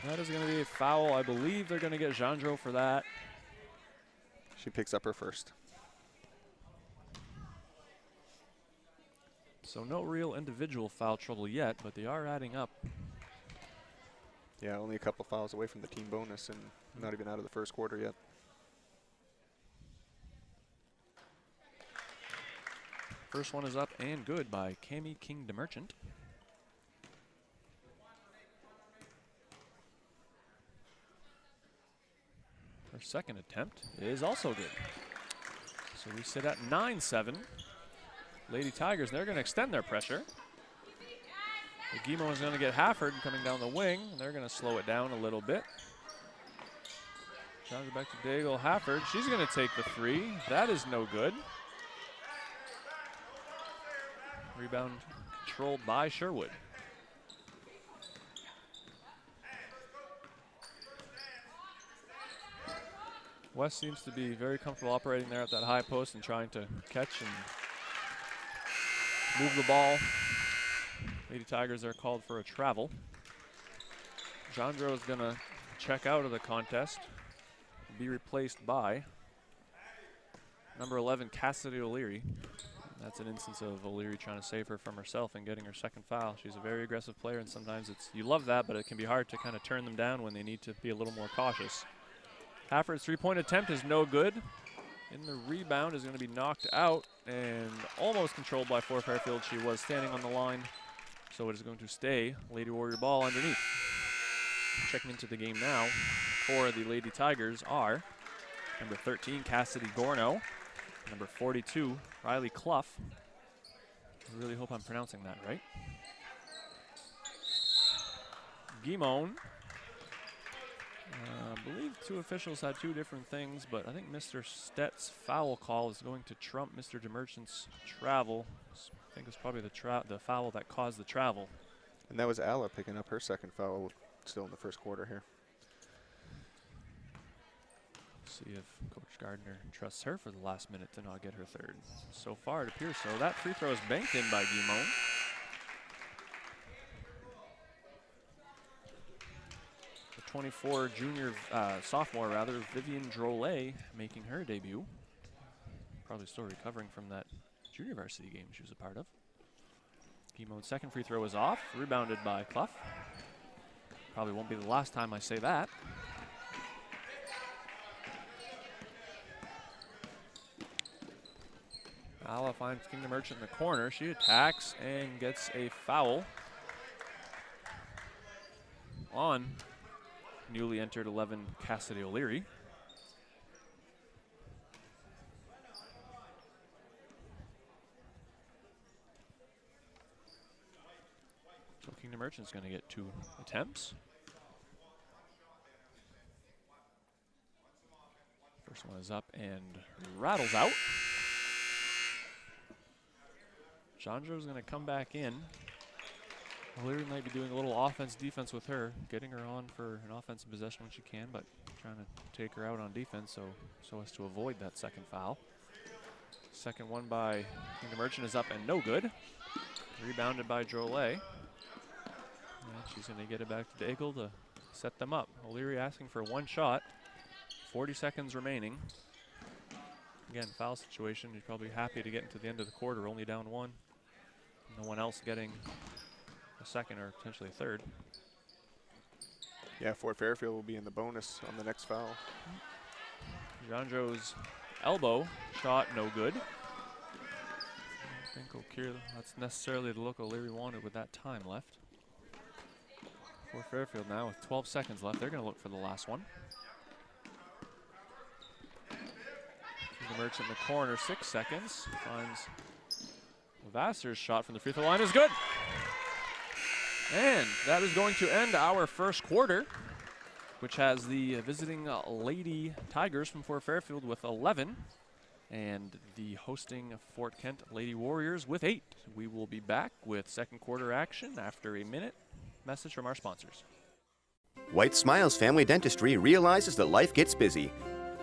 That is going to be a foul. I believe they're going to get Jandro for that. She picks up her first. So no real individual foul trouble yet, but they are adding up. Yeah, only a couple fouls away from the team bonus and not even out of the first quarter yet. First one is up and good by Cami King DeMerchant. Her second attempt is also good. So we sit at 9-7. Lady Tigers, they're going to extend their pressure. Guimond is going to get Hafford coming down the wing. They're going to slow it down a little bit. Challenger back to Daigle. Hafford, she's going to take the 3. That is no good. Rebound controlled by Sherwood. West seems to be very comfortable operating there at that high post and trying to catch and move the ball. Lady Tigers are called for a travel. Jandro is going to check out of the contest, be replaced by number 11, Cassidy O'Leary. That's an instance of O'Leary trying to save her from herself and getting her second foul. She's a very aggressive player, and sometimes you love that, but it can be hard to kind of turn them down when they need to be a little more cautious. Hafford's 3-point attempt is no good. In the rebound is going to be knocked out and almost controlled by Fairfield. She was standing on the line, so it is going to stay Lady Warrior ball underneath. Checking into the game now for the Lady Tigers are number 13, Cassidy Gorno, number 42, Riley Clough. I really hope I'm pronouncing that right. Guimond. I believe 2 officials had 2 different things, but I think Mr. Stett's foul call is going to trump Mr. DeMerchant's travel. I think it's probably the foul that caused the travel. And that was Ala picking up her second foul still in the first quarter here. See if Coach Gardner trusts her for the last minute to not get her third. So far it appears so. That free throw is banked in by Guimond. The 24 sophomore Vivian Drolet making her debut. Probably still recovering from that junior varsity game she was a part of. Guimond's second free throw is off, rebounded by Clough. Probably won't be the last time I say that. Ala finds King DeMerchant in the corner. She attacks and gets a foul on newly entered 11, Cassidy O'Leary. So King DeMerchant's going to get 2 attempts. First one is up and rattles out. Jandro's going to come back in. O'Leary might be doing a little offense-defense with her, getting her on for an offensive possession when she can, but trying to take her out on defense so as to avoid that second foul. Second one by the Merchant is up and no good. Rebounded by Drolet. And she's going to get it back to Daigle to set them up. O'Leary asking for one shot. 40 seconds remaining. Again, foul situation. He's probably happy to get into the end of the quarter, only down one. No one else getting a second or potentially a third. Yeah, Fort Fairfield will be in the bonus on the next foul. Jandro's elbow shot no good. I don't think that's necessarily the look O'Leary wanted with that time left. For Fairfield now with 12 seconds left, they're going to look for the last one. The Merchant in the corner, 6 seconds. Finds Vassar's shot from the free throw line is good. And that is going to end our first quarter, which has the visiting Lady Tigers from Fort Fairfield with 11 and the hosting Fort Kent Lady Warriors with 8. We will be back with second quarter action after a minute message from our sponsors. White Smiles Family Dentistry realizes that life gets busy.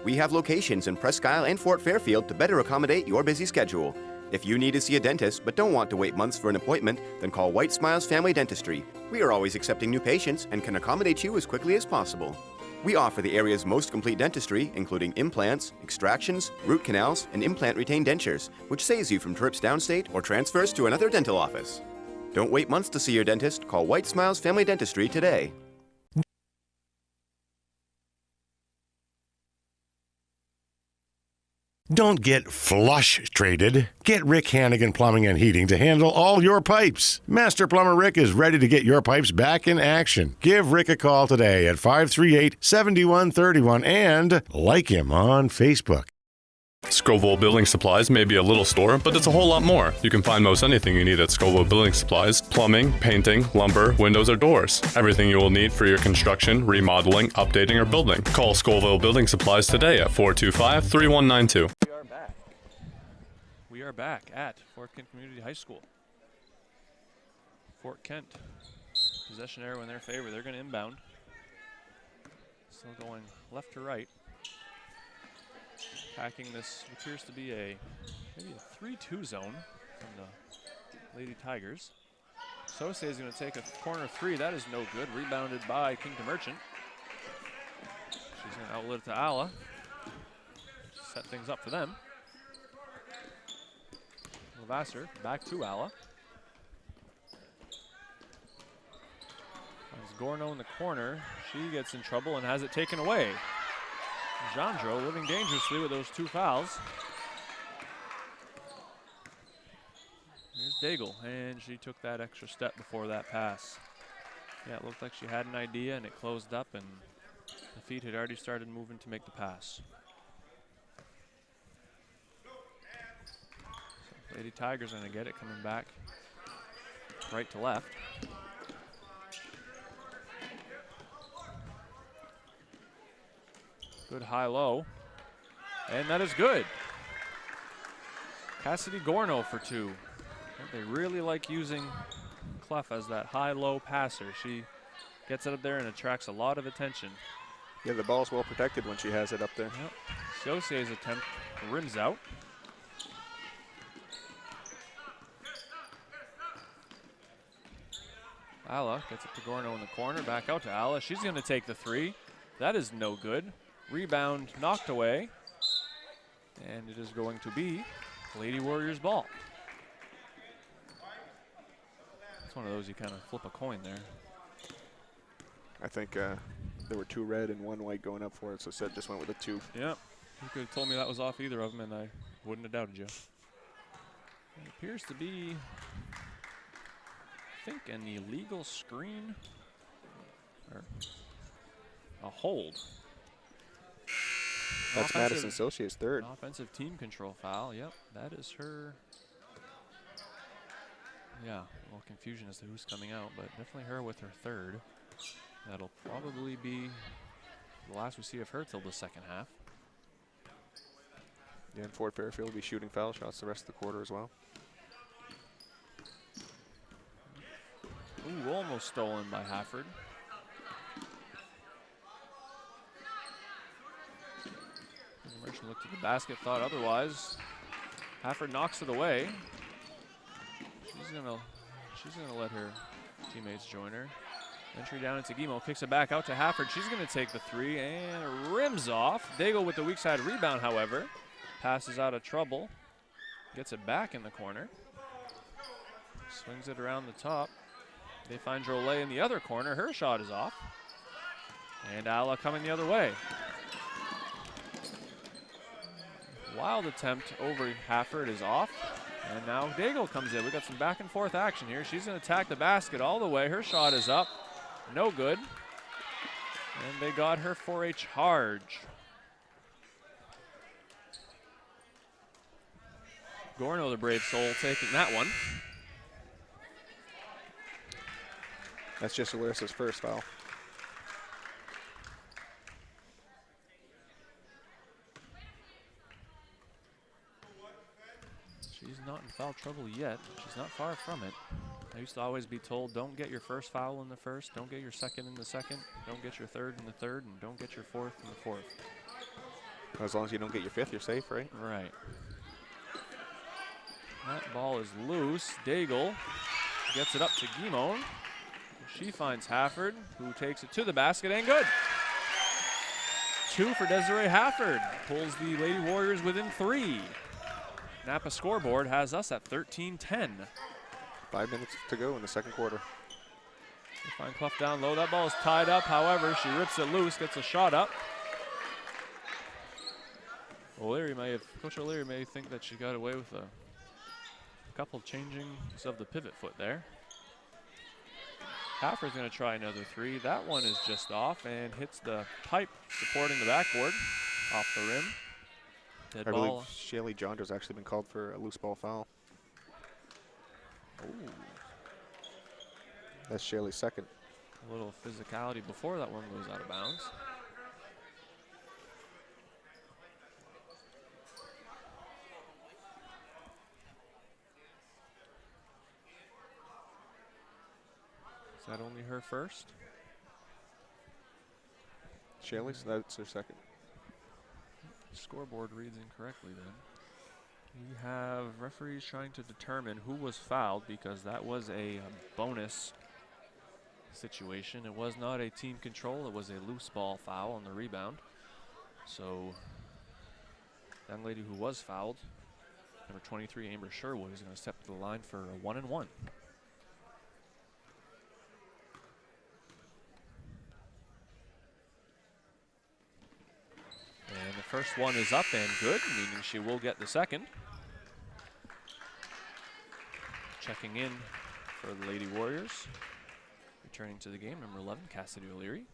We have locations in Presque Isle and Fort Fairfield to better accommodate your busy schedule. If you need to see a dentist but don't want to wait months for an appointment, then call White Smiles Family Dentistry. We are always accepting new patients and can accommodate you as quickly as possible. We offer the area's most complete dentistry, including implants, extractions, root canals, and implant retained dentures, which saves you from trips downstate or transfers to another dental office. Don't wait months to see your dentist. Call White Smiles Family Dentistry today. Don't get flush-traded. Get Rick Hannigan Plumbing and Heating to handle all your pipes. Master Plumber Rick is ready to get your pipes back in action. Give Rick a call today at 538-7131 and like him on Facebook. Scoville Building Supplies may be a little store, but it's a whole lot more. You can find most anything you need at Scoville Building Supplies: plumbing, painting, lumber, windows, or doors. Everything you will need for your construction, remodeling, updating, or building. Call Scoville Building Supplies today at 425-3192. We are back at Fort Kent Community High School. Fort Kent, possession arrow in their favor. They're going to inbound. Still going left to right. Attacking this appears to be maybe a 3-2 zone from the Lady Tigers. Sose is going to take a corner three. That is no good. Rebounded by Kingdom Merchant. She's going to outlet it to Alla. Set things up for them. Vassar back to Alla. Finds Gorno in the corner. She gets in trouble and has it taken away. Jandro living dangerously with those two fouls. Here's Daigle, and she took that extra step before that pass. Yeah, it looked like she had an idea, and it closed up, and the feet had already started moving to make the pass. So Lady Tigers are going to get it, coming back right to left. Good high-low, and that is good. Cassidy Gorno for two. They really like using Clough as that high-low passer. She gets it up there and attracts a lot of attention. Yeah, the ball's well protected when she has it up there. Yep. Siosier's attempt rims out. Alla gets it to Gorno in the corner, back out to Alla. She's going to take the three. That is no good. Rebound knocked away, and it is going to be Lady Warriors ball. It's one of those you kind of flip a coin there. I think there were two red and one white going up for it, so Seth just went with a two. Yep. You could have told me that was off either of them, and I wouldn't have doubted you. It appears to be, I think, an illegal screen or a hold. That's Madison Associates' third. Offensive team control foul. Yep, that is her. Yeah, a little confusion as to who's coming out, but definitely her with her third. That'll probably be the last we see of her till the second half. Yeah, and Fort Fairfield will be shooting foul shots the rest of the quarter as well. Ooh, almost stolen by Hafford. Merchant looked at the basket, thought otherwise. Hafford knocks it away. She's gonna let her teammates join her. Entry down into Guimont, kicks it back out to Hafford. She's gonna take the three and rims off. Daigle with the weak side rebound, however. Passes out of trouble. Gets it back in the corner. Swings it around the top. They find Drolet in the other corner. Her shot is off. And Alla coming the other way. Wild attempt over Hafford is off. And now Daigle comes in. We got some back and forth action here. She's going to attack the basket all the way. Her shot is up. No good. And they got her for a charge. Gorno, the brave soul, taking that one. That's just Alarissa's first foul. She's not in foul trouble yet. She's not far from it. I used to always be told, don't get your first foul in the first, don't get your second in the second, don't get your third in the third, and don't get your fourth in the fourth. As long as you don't get your fifth, you're safe, right? Right. That ball is loose. Daigle gets it up to Guimont. She finds Hafford, who takes it to the basket, and good. 2 for Desiree Hafford. Pulls the Lady Warriors within 3. Napa scoreboard has us at 13-10. 5 minutes to go in the second quarter. They find Clough down low. That ball is tied up. However, she rips it loose, gets a shot up. Coach O'Leary may think that she got away with a couple of changings of the pivot foot there. Hafford's going to try another 3. That one is just off and hits the pipe supporting the backboard off the rim. Dead I ball. believe Shaylee Jondra's actually been called for a loose ball foul. Ooh. That's Shaylee's second. A little physicality before that one goes out of bounds. Is that only her first? Shaylee's, that's her second. Scoreboard reads incorrectly then. We have referees trying to determine who was fouled because that was a bonus situation. It was not a team control. It was a loose ball foul on the rebound. So that lady who was fouled, number 23, Amber Sherwood, is going to step to the line for a 1-and-1. And the first one is up and good, meaning she will get the second. Checking in for the Lady Warriors. Returning to the game, number 11, Cassidy O'Leary.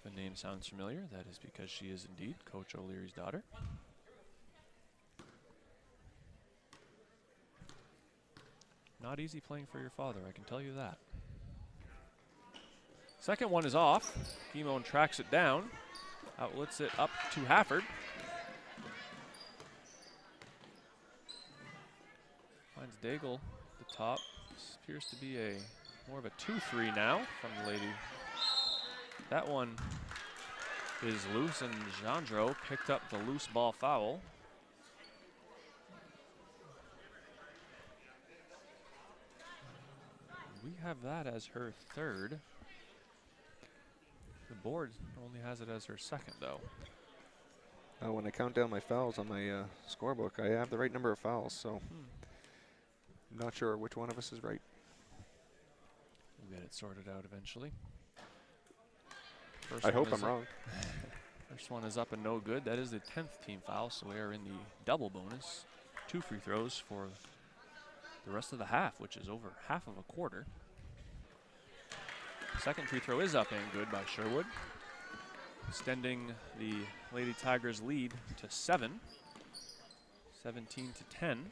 The name sounds familiar. That is because she is indeed Coach O'Leary's daughter. Not easy playing for your father, I can tell you that. Second one is off. Guimont tracks it down. Outlets it up to Hafford. Finds Daigle at the top. This appears to be more of a 2-3 now from the lady. That one is loose, and Jandro picked up the loose ball foul. We have that as her third. The board only has it as her second, though. When I count down my fouls on my scorebook, I have the right number of fouls, so I'm not sure which one of us is right. We'll get it sorted out eventually. I hope I'm wrong. First one is up and no good. That is the 10th team foul, so we are in the double bonus. 2 free throws for the rest of the half, which is over half of a quarter. Second free throw is up and good by Sherwood, extending the Lady Tigers lead to 7, 17-10.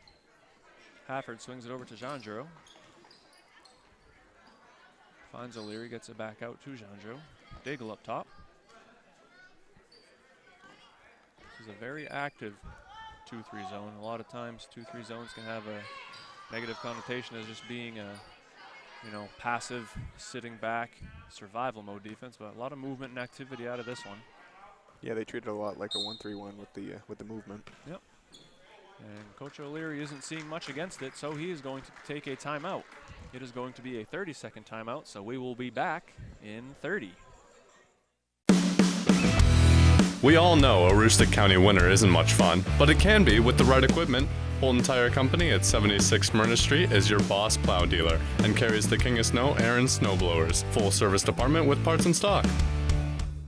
Hafford swings it over to Jandro. Finds O'Leary, gets it back out to Jandro. Daigle up top. This is a very active 2-3 zone. A lot of times 2-3 zones can have a negative connotation as just being you know, passive, sitting back, survival mode defense, but a lot of movement and activity out of this one. Yeah, they treat it a lot like a 1-3-1 with the movement. Yep. And Coach O'Leary isn't seeing much against it, so he is going to take a timeout. It is going to be a 30-second timeout, so we will be back in 30. We all know a Aroostook County winter isn't much fun, but it can be with the right equipment. Holton Tire Company at 76 Smyrna Street is your boss plow dealer and carries the King of Snow Aaron snowblowers. Full service department with parts in stock.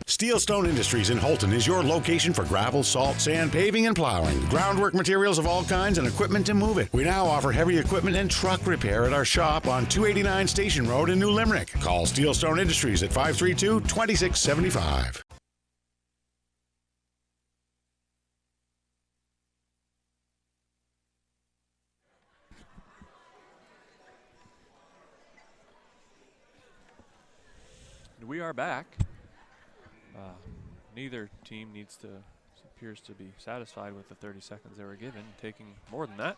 Steelstone Industries in Holton is your location for gravel, salt, sand, paving, and plowing. Groundwork materials of all kinds and equipment to move it. We now offer heavy equipment and truck repair at our shop on 289 Station Road in New Limerick. Call Steelstone Industries at 532-2675. We are back. Neither team appears to be satisfied with the 30 seconds they were given, taking more than that.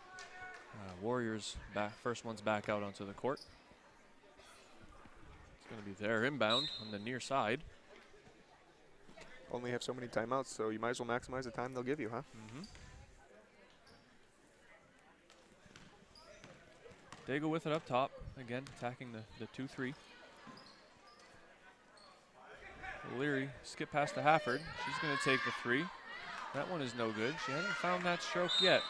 Warriors first one's back out onto the court. It's going to be their inbound on the near side. Only have so many timeouts, so you might as well maximize the time they'll give you, huh? Mm-hmm. Daigle with it up top, again attacking the 2-3. O'Leary skip past to Hafford. She's going to take the 3. That one is no good. She hasn't found that stroke yet.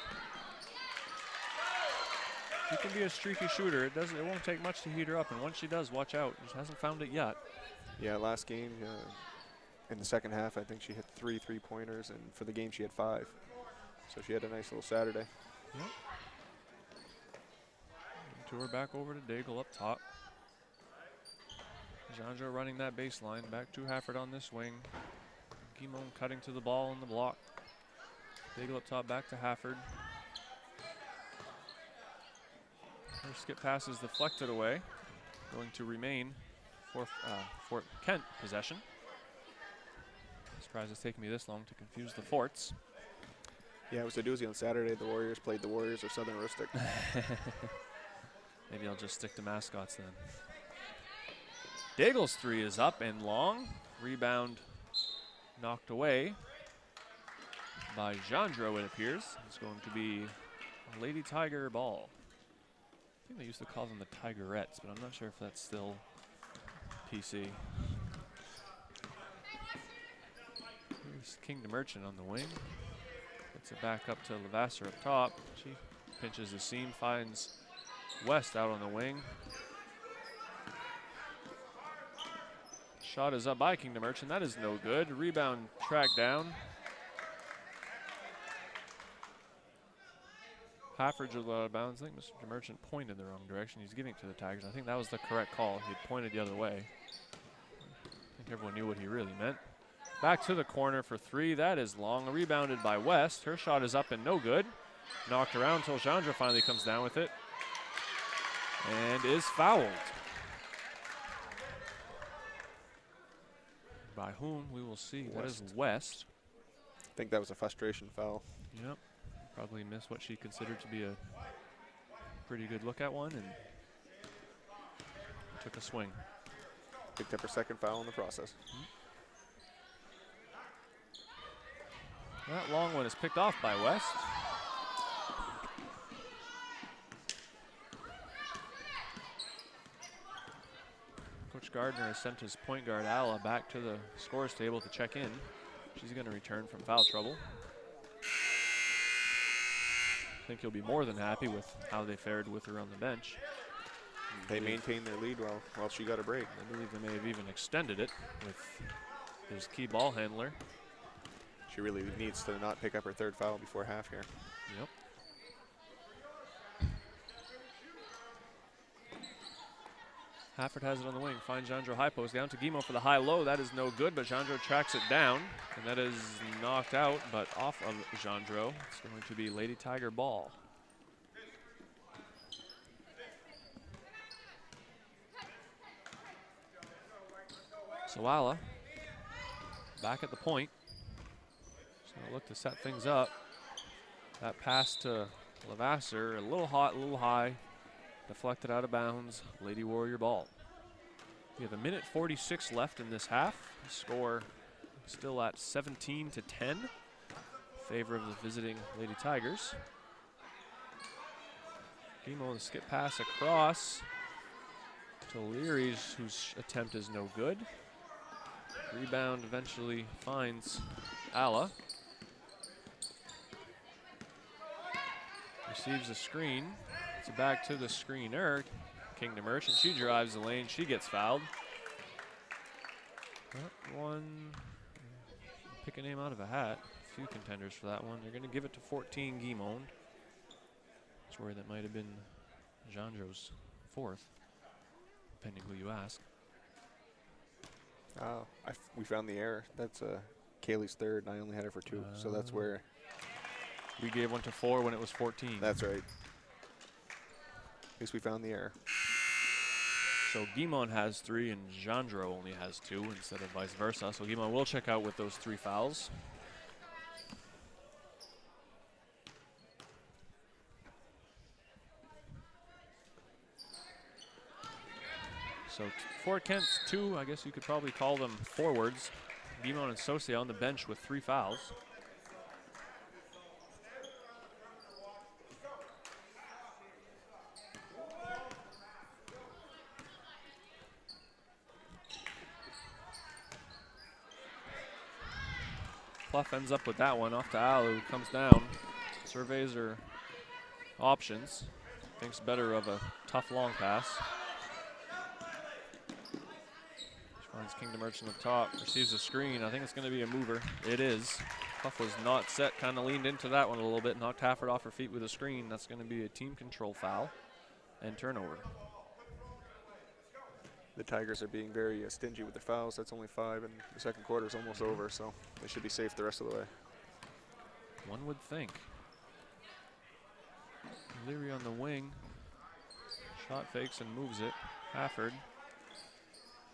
She can be a streaky shooter. It won't take much to heat her up, and once she does, watch out. She hasn't found it yet. Yeah, last game in the second half, I think she hit 3 3-pointers, and for the game she had 5. So she had a nice little Saturday. Yep. Tour back over to Daigle up top. Jandro running that baseline. Back to Hafford on this wing. Guimon cutting to the ball in the block. Daigle up top, back to Hafford. Her skip pass is deflected away. Going to remain for Fort Kent possession. Surprised it's taken me this long to confuse the forts. Yeah, it was a doozy on Saturday. The Warriors played the Warriors of Southern Aroostook. Maybe I'll just stick to mascots then. Daigle's 3 is up and long. Rebound knocked away by Jandro, it appears. It's going to be a Lady Tiger ball. I think they used to call them the Tigerettes, but I'm not sure if that's still PC. Here's King to Merchant on the wing. Gets it back up to Levasseur up top. She pinches the seam, finds West out on the wing. Shot is up by Kingdom Merchant. That is no good. Rebound tracked down. Hafford was out of bounds. I think Mr. Merchant pointed the wrong direction. He's giving it to the Tigers. I think that was the correct call. He pointed the other way. I think everyone knew what he really meant. Back to the corner for 3. That is long. Rebounded by West. Her shot is up and no good. Knocked around until Jandro finally comes down with it. And is fouled. By whom we will see. That is West. I think that was a frustration foul. Yep. Probably missed what she considered to be a pretty good look at one and took a swing. Picked up her second foul in the process. That long one is picked off by West. Coach Gardner has sent his point guard, Alla, back to the scores table to check in. She's going to return from foul trouble. I think he'll be more than happy with how they fared with her on the bench. They maintained their lead while she got a break. I believe they may have even extended it with his key ball handler. She really needs to not pick up her third foul before half here. Yep. Hafford has it on the wing. Finds Jandro high post. Down to Guimon for the high-low. That is no good, but Jandro tracks it down. And that is knocked out, but off of Jandro. It's going to be Lady Tiger ball. So Alla back at the point. Just going to look to set things up. That pass to Levasseur, a little hot, a little high. Deflected out of bounds. Lady Warrior ball. We have 1:46 left in this half. The score still at 17-10. Favor of the visiting Lady Tigers. Gimo, the skip pass across to Leary, whose attempt is no good. Rebound eventually finds Alla. Receives a screen. It's back to the screener, Kingdom Merchant. She drives the lane. She gets fouled. One. Pick a name out of a hat. A few contenders for that one. They're going to give it to 14 Guimond. That's where that might have been Janjo's fourth, depending who you ask. We found the error. That's Kaylee's third, and I only had her for 2. So that's where we gave one to 4 when it was 14. That's right. At least we found the error. So Guimond has 3 and Jandro only has 2 instead of vice versa. So Guimond will check out with those 3 fouls. So Fort Kent's 2, I guess you could probably call them forwards. Guimond and Sosia on the bench with 3 fouls. Pluff ends up with that one off to Al, who comes down, surveys her options, thinks better of a tough long pass. She finds Kingdom Merchant up top, receives a screen. I think it's going to be a mover. It is. Pluff was not set, kind of leaned into that one a little bit, knocked Hafford off her feet with a screen. That's going to be a team control foul and turnover. The Tigers are being very stingy with their fouls. That's only 5, and the second quarter is almost over, so they should be safe the rest of the way. One would think. Leary on the wing. Shot fakes and moves it. Hafford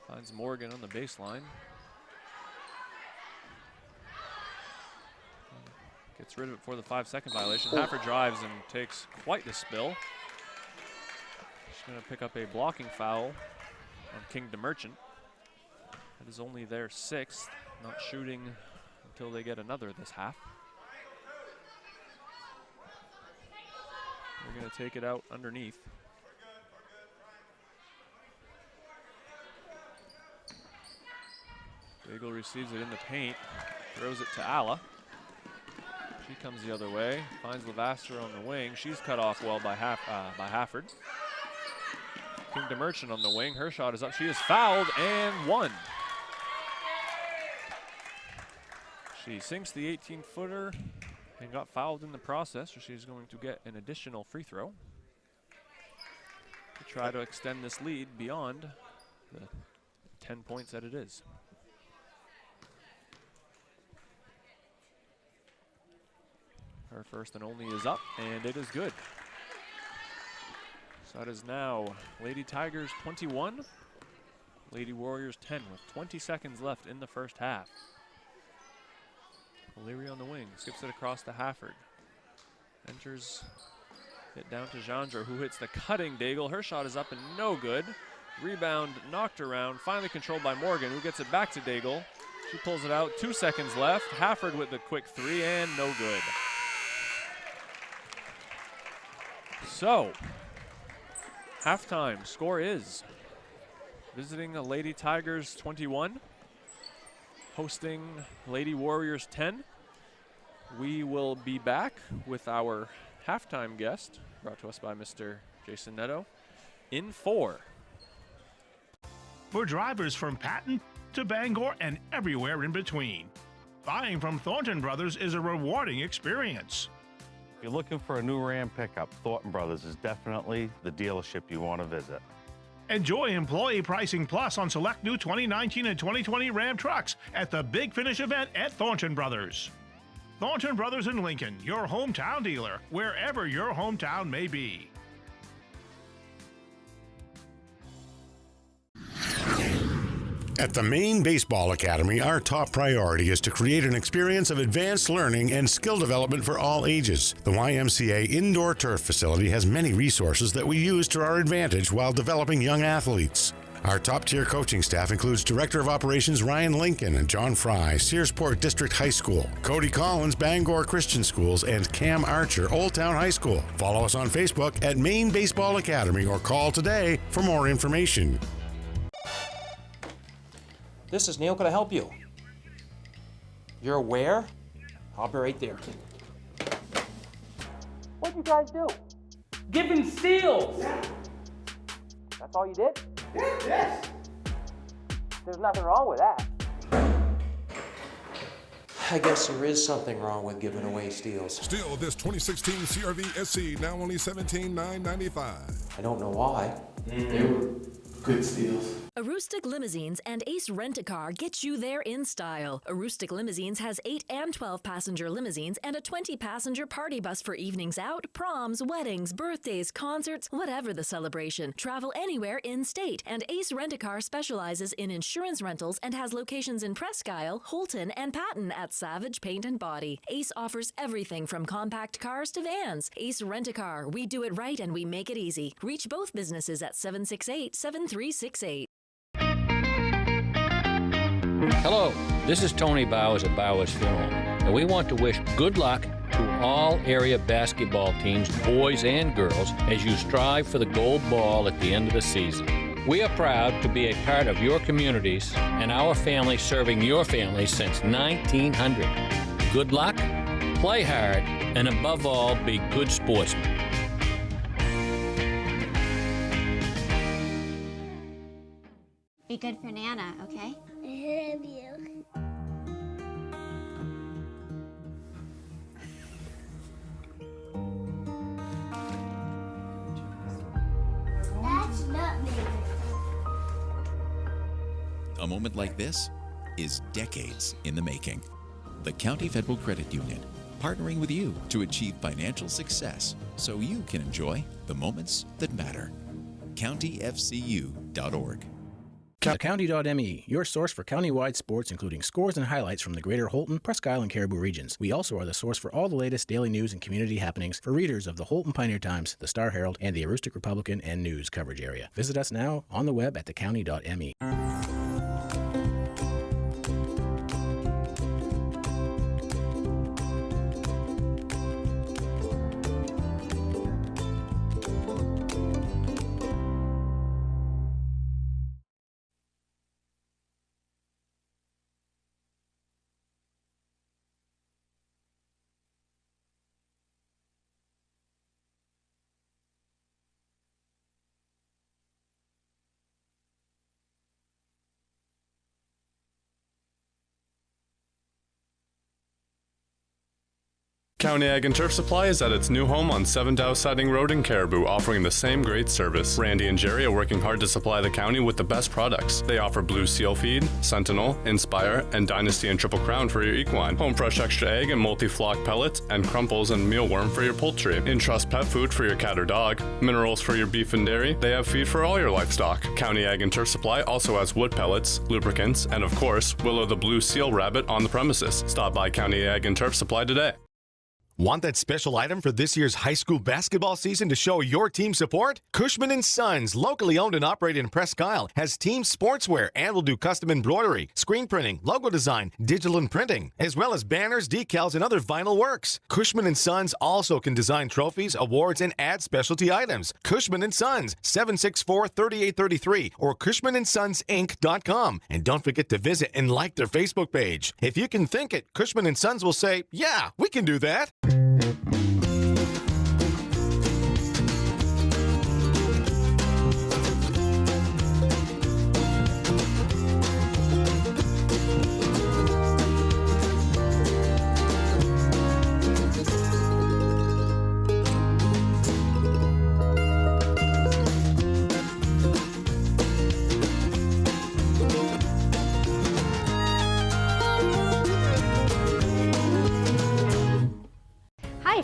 finds Morgan on the baseline. Gets rid of it for the 5-second violation. Hafford drives and takes quite the spill. She's going to pick up a blocking foul on Kingdom Merchant. That is only their 6th, not shooting until they get another this half. They're going to take it out underneath. Bagel receives it in the paint, throws it to Alla. She comes the other way, finds Levaster on the wing. She's cut off well by Hafford. Kingdom Merchant on the wing. Her shot is up. She is fouled and 1. She sinks the 18-footer and got fouled in the process, so she's going to get an additional free throw to try to extend this lead beyond the 10 points that it is. Her first and only is up, and it is good. So that is now Lady Tigers 21, Lady Warriors 10 with 20 seconds left in the first half. O'Leary on the wing, skips it across to Hafford. Enters it down to Jandra, who hits the cutting Daigle. Her shot is up and no good. Rebound knocked around, finally controlled by Morgan, who gets it back to Daigle. She pulls it out, 2 seconds left. Hafford with the quick 3 and no good. So, halftime score is visiting a Lady Tigers 21, hosting Lady Warriors 10. We will be back with our halftime guest, brought to us by Mr. Jason Netto, in 4. For drivers from Patton to Bangor and everywhere in between, buying from Thornton Brothers is a rewarding experience. If you're looking for a new Ram pickup, Thornton Brothers is definitely the dealership you want to visit. Enjoy Employee Pricing Plus on select new 2019 and 2020 Ram trucks at the Big Finish event at Thornton Brothers. Thornton Brothers in Lincoln, your hometown dealer, wherever your hometown may be. At the Maine Baseball Academy, our top priority is to create an experience of advanced learning and skill development for all ages. The YMCA indoor turf facility has many resources that we use to our advantage while developing young athletes. Our top-tier coaching staff includes Director of Operations Ryan Lincoln and John Fry, Searsport District High School, Cody Collins, Bangor Christian Schools, and Cam Archer, Old Town High School. Follow us on Facebook at Maine Baseball Academy or call today for more information. This is Neil. Can I help you? You're where? I'll be right there. What'd you guys do? Giving steals. That's all you did? Yes. There's nothing wrong with that. I guess there is something wrong with giving away steals. Still, this 2016 CRV SC, now only $17,995. I don't know why. They were good steals. Aroostook Limousines and Ace Rent-A-Car get you there in style. Aroostook Limousines has 8 and 12 passenger limousines and a 20 passenger party bus for evenings out, proms, weddings, birthdays, concerts, whatever the celebration. Travel anywhere in-state. And Ace Rent-A-Car specializes in insurance rentals and has locations in Presque Isle, Holton, and Patton at Savage Paint and Body. Ace offers everything from compact cars to vans. Ace Rent-A-Car. We do it right and we make it easy. Reach both businesses at 768-7368. Hello, this is Tony Bowers at Bowers Funeral, and we want to wish good luck to all area basketball teams, boys and girls, as you strive for the gold ball at the end of the season. We are proud to be a part of your communities and our family serving your family since 1900. Good luck, play hard, and above all, be good sportsmen. Be good for Nana, okay? I love you. That's not me. A moment like this is decades in the making. The County Federal Credit Union, partnering with you to achieve financial success so you can enjoy the moments that matter. CountyFCU.org. County.me, your source for countywide sports, including scores and highlights from the greater Holton, Presque Isle, and Caribou regions. We also are the source for all the latest daily news and community happenings for readers of the Holton Pioneer Times, the Star Herald, and the Aroostook Republican and News coverage area. Visit us now on the web at thecounty.me. County Ag and Turf Supply is at its new home on 7 Dow Siding Road in Caribou, offering the same great service. Randy and Jerry are working hard to supply the county with the best products. They offer Blue Seal Feed, Sentinel, Inspire, and Dynasty and Triple Crown for your equine, Home Fresh Extra Egg and Multi-Flock Pellets, and Crumples and Mealworm for your poultry, Entrust Pet Food for your cat or dog, Minerals for your beef and dairy. They have feed for all your livestock. County Ag and Turf Supply also has wood pellets, lubricants, and of course, Willow the Blue Seal Rabbit on the premises. Stop by County Ag and Turf Supply today. Want that special item for this year's high school basketball season to show your team support? Cushman & Sons, locally owned and operated in Presque Isle, has team sportswear and will do custom embroidery, screen printing, logo design, digital and printing, as well as banners, decals, and other vinyl works. Cushman & Sons also can design trophies, awards, and add specialty items. Cushman & Sons, 764-3833 or CushmanandSonsInc.com. And don't forget to visit and like their Facebook page. If you can think it, Cushman & Sons will say, yeah, we can do that.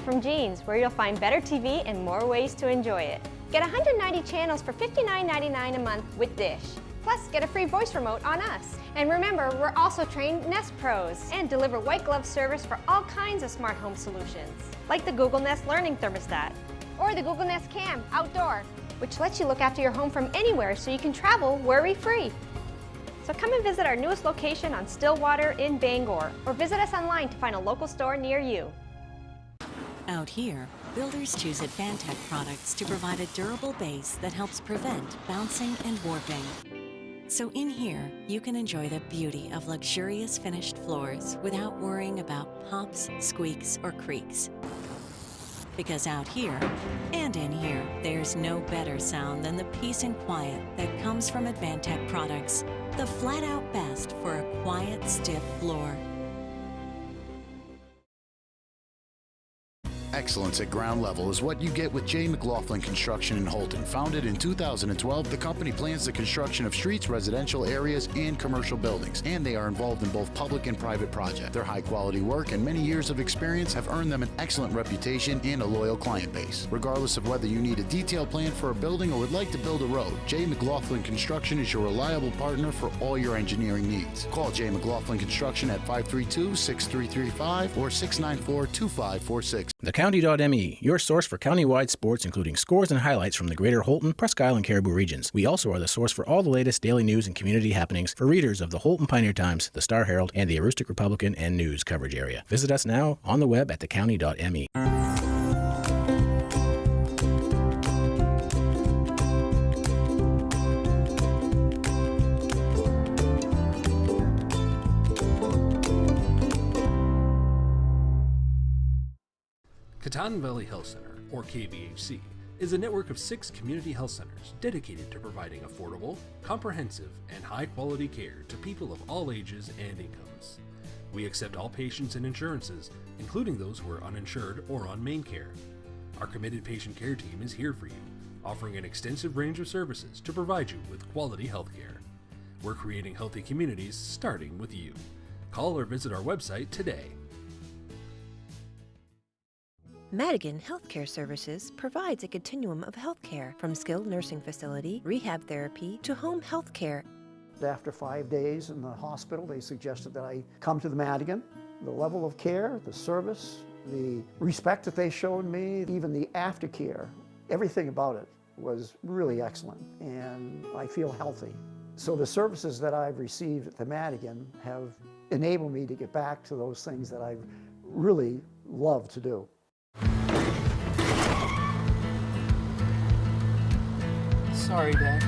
From Jeans, where you'll find better TV and more ways to enjoy it. Get 190 channels for $59.99 a month with Dish. Plus, get a free voice remote on us. And remember, we're also trained Nest pros and deliver white glove service for all kinds of smart home solutions, like the Google Nest Learning Thermostat or the Google Nest Cam Outdoor, which lets you look after your home from anywhere so you can travel worry-free. So come and visit our newest location on Stillwater in Bangor, or visit us online to find a local store near you. Out here, builders choose Advantech products to provide a durable base that helps prevent bouncing and warping. So in here, you can enjoy the beauty of luxurious finished floors without worrying about pops, squeaks, or creaks. Because out here, and in here, there's no better sound than the peace and quiet that comes from Advantech products. The flat-out best for a quiet, stiff floor. Excellence at ground level is what you get with J. McLaughlin Construction in Holton. Founded in 2012, the company plans the construction of streets, residential areas, and commercial buildings, and they are involved in both public and private projects. Their high-quality work and many years of experience have earned them an excellent reputation and a loyal client base. Regardless of whether you need a detailed plan for a building or would like to build a road, J. McLaughlin Construction is your reliable partner for all your engineering needs. Call J. McLaughlin Construction at 532-6335 or 694-2546. TheCounty.me, your source for countywide sports, including scores and highlights from the greater Holton, Presque Isle, and Caribou regions. We also are the source for all the latest daily news and community happenings for readers of the Holton Pioneer Times, the Star Herald, and the Aroostook Republican and News coverage area. Visit us now on the web at thecounty.me. Katahdin Valley Health Center, or KVHC, is a network of 6 community health centers dedicated to providing affordable, comprehensive, and high-quality care to people of all ages and incomes. We accept all patients and insurances, including those who are uninsured or on main care. Our committed patient care team is here for you, offering an extensive range of services to provide you with quality health care. We're creating healthy communities starting with you. Call or visit our website today. Madigan Healthcare Services provides a continuum of healthcare, from skilled nursing facility, rehab therapy, to home health care. After 5 days in the hospital, they suggested that I come to the Madigan. The level of care, the service, the respect that they showed me, even the aftercare, everything about it was really excellent, and I feel healthy. So the services that I've received at the Madigan have enabled me to get back to those things that I really love to do. Sorry, Dad.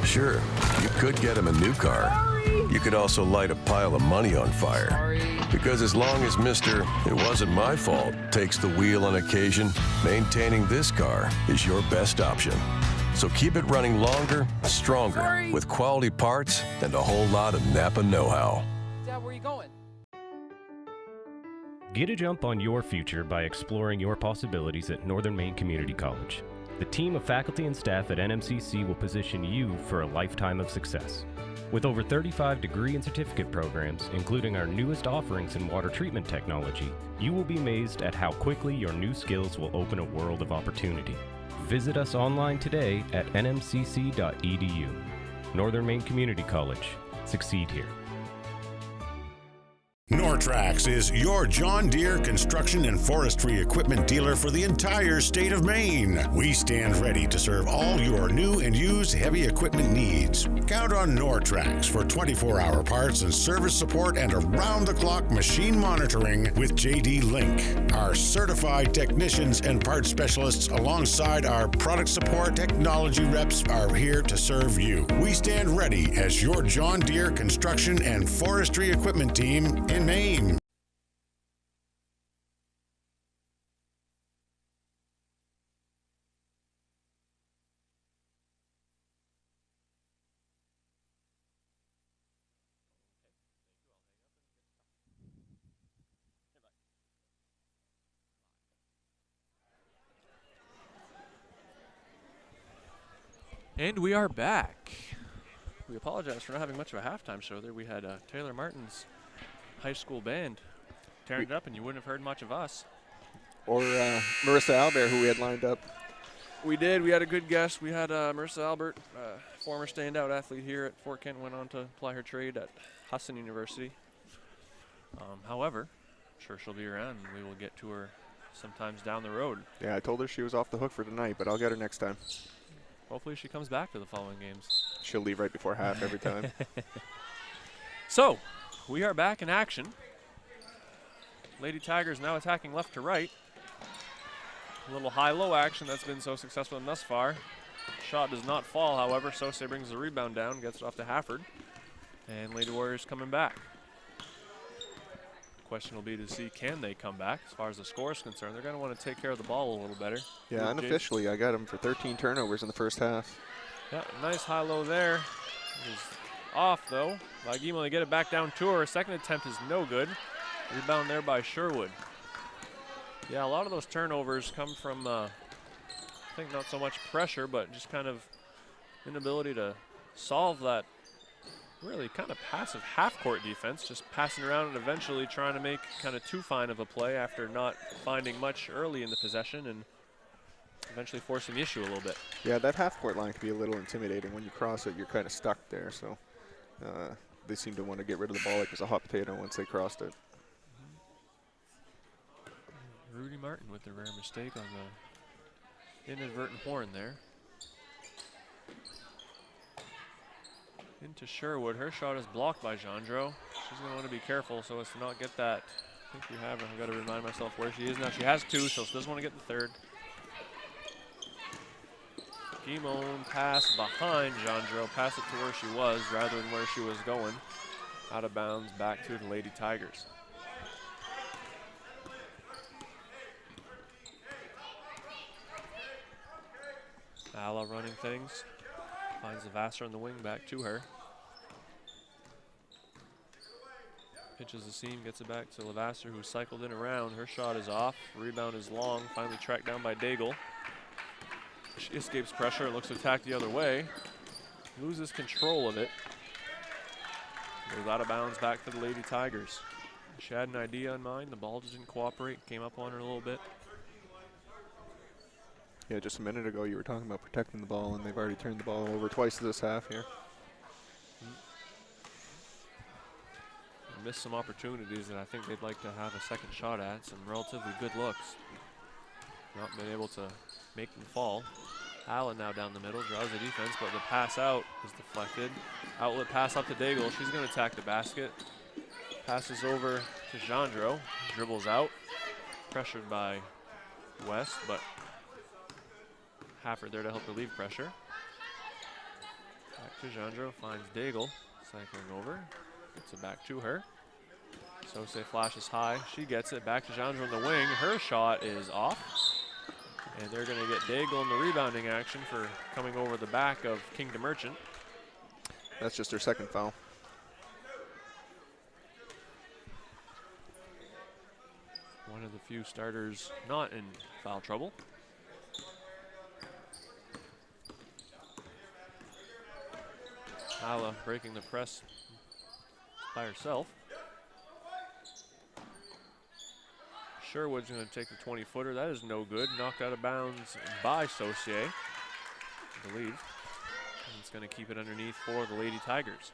Sure, you could get him a new car. Sorry. You could also light a pile of money on fire. Sorry. Because as long as Mr. It wasn't my fault takes the wheel on occasion, maintaining this car is your best option. So keep it running longer, stronger, with quality parts and a whole lot of Napa know-how. Dad, where are you going? Get a jump on your future by exploring your possibilities at Northern Maine Community College. The team of faculty and staff at NMCC will position you for a lifetime of success. With over 35 degree and certificate programs, including our newest offerings in water treatment technology, you will be amazed at how quickly your new skills will open a world of opportunity. Visit us online today at nmcc.edu. Northern Maine Community College. Succeed here. Nortrax is your John Deere construction and forestry equipment dealer for the entire state of Maine. We stand ready to serve all your new and used heavy equipment needs. Count on Nortrax for 24-hour parts and service support and around-the-clock machine monitoring with JD Link. Our certified technicians and parts specialists alongside our product support technology reps are here to serve you. We stand ready as your John Deere construction and forestry equipment team in Maine. And we are back. We apologize for not having much of a halftime show there. We had Taylor Martin's high school band tearing it up, and you wouldn't have heard much of us. Or Marissa Albert, who we had lined up We did. We had a good guest. We had Marissa Albert, former standout athlete here at Fort Kent, went on to apply her trade at Husson University. However, I'm sure she'll be around, and we will get to her sometimes down the road. Yeah, I told her she was off the hook for tonight, but I'll get her next time. Hopefully she comes back to the following games. She'll leave right before half every time. So, we are back in action. Lady Tigers now attacking left to right. A little high-low action that's been so successful thus far. Shot does not fall, however. Sose brings the rebound down, gets it off to Hafford. And Lady Warriors coming back. The question will be to see, can they come back? As far as the score is concerned, they're going to want to take care of the ball a little better. Yeah, unofficially, I got them for 13 turnovers in the first half. Yeah, nice high-low there. It is off, though, by Guimont. They get it back down to her. Second attempt is no good. Rebound there by Sherwood. Yeah, a lot of those turnovers come from, I think, not so much pressure, but just kind of inability to solve that really kind of passive half-court defense, just passing around and eventually trying to make kind of too fine of a play after not finding much early in the possession and eventually forcing the issue a little bit. Yeah, that half-court line can be a little intimidating. When you cross it, you're kind of stuck there, so they seem to want to get rid of the ball like it's a hot potato once they crossed it. Rudy Martin with the rare mistake on the inadvertent horn there. Into Sherwood. Her shot is blocked by Jandro. She's going to want to be careful so as to not get that. I think we have her. I've got to remind myself where she is now. She has two, so she doesn't want to get the third. Guimont pass behind Jandro. Pass it to where she was rather than where she was going. Out of bounds, back to the Lady Tigers. Ala running things. Finds the Vassar on the wing, back to her. Pitches the seam, gets it back to Levasseur, who cycled in around. Her shot is off. Rebound is long. Finally tracked down by Daigle. She escapes pressure and looks to attack the other way. Loses control of it. Goes out of bounds back to the Lady Tigers. She had an idea in mind. The ball didn't cooperate. Came up on her a little bit. Yeah, just a minute ago you were talking about protecting the ball, and they've already turned the ball over twice this half here. Missed some opportunities that I think they'd like to have a second shot at. Some relatively good looks. Not been able to make them fall. Allen now down the middle, draws the defense, but the pass out is deflected. Outlet pass up to Daigle. She's going to attack the basket. Passes over to Jandro. Dribbles out. Pressured by West, but Hafford there to help relieve pressure. Back to Jandro, finds Daigle. Cycling over. Gets it back to her. Sose flashes high. She gets it back to Jandro in the wing. Her shot is off. And they're going to get Daigle in the rebounding action for coming over the back of Kingdom Merchant. That's just her second foul. One of the few starters not in foul trouble. Ala breaking the press by herself. Sherwood's going to take the 20-footer. That is no good. Knocked out of bounds by Saucier, I believe. And it's going to keep it underneath for the Lady Tigers.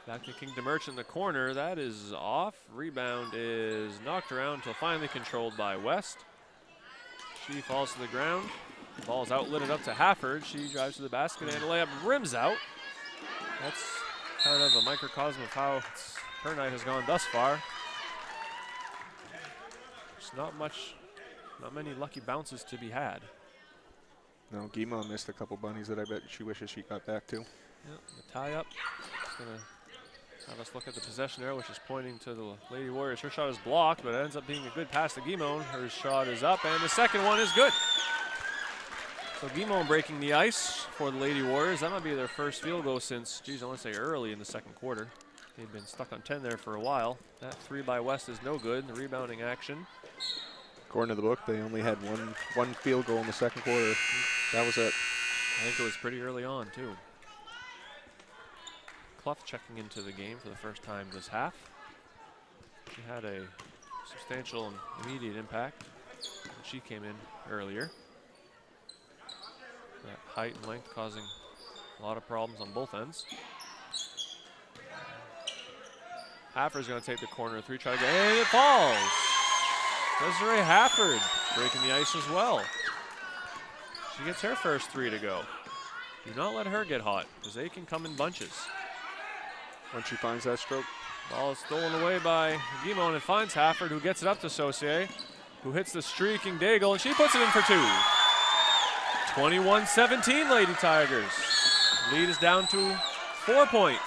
Back to Kingdom Merchant in the corner. That is off. Rebound is knocked around until finally controlled by West. She falls to the ground. The ball is outletted up to Hafford. She drives to the basket and a layup rims out. That's kind of a microcosm of how her night has gone thus far. There's not many lucky bounces to be had. No, Guimont missed a couple bunnies that I bet she wishes she got back to. Yep, the tie up. It's going to have us look at the possession arrow, which is pointing to the Lady Warriors. Her shot is blocked, but it ends up being a good pass to Guimont. Her shot is up, and the second one is good. So Guimont breaking the ice for the Lady Warriors. That might be their first field goal since, geez, I want to say early in the second quarter. They've been stuck on 10 there for a while. That three by West is no good. The rebounding action. According to the book, they only had one field goal in the second quarter. That was it. I think it was pretty early on, too. Clough checking into the game for the first time this half. She had a substantial and immediate impact. She came in earlier. That height and length causing a lot of problems on both ends. Haffer's going to take the corner 3, try to get, and it falls. Desiree Hafford breaking the ice as well. She gets her first 3 to go. Do not let her get hot, because they can come in bunches. When she finds that stroke. Ball is stolen away by Guimond, and it finds Hafford, who gets it up to Saucier, who hits the streaking Daigle, and she puts it in for 2. 21-17, Lady Tigers. Lead is down to 4 points.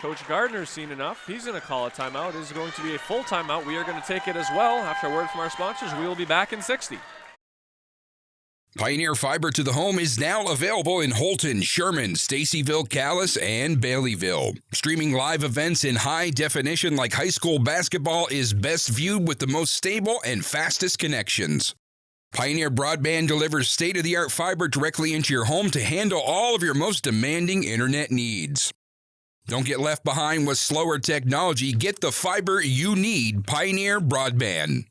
Coach Gardner's seen enough. He's going to call a timeout. It is going to be a full timeout. We are going to take it as well. After a word from our sponsors, we will be back in 60. Pioneer Fiber to the Home is now available in Holton, Sherman, Stacyville, Calais, and Baileyville. Streaming live events in high definition like high school basketball is best viewed with the most stable and fastest connections. Pioneer Broadband delivers state-of-the-art fiber directly into your home to handle all of your most demanding internet needs. Don't get left behind with slower technology. Get the fiber you need, Pioneer Broadband.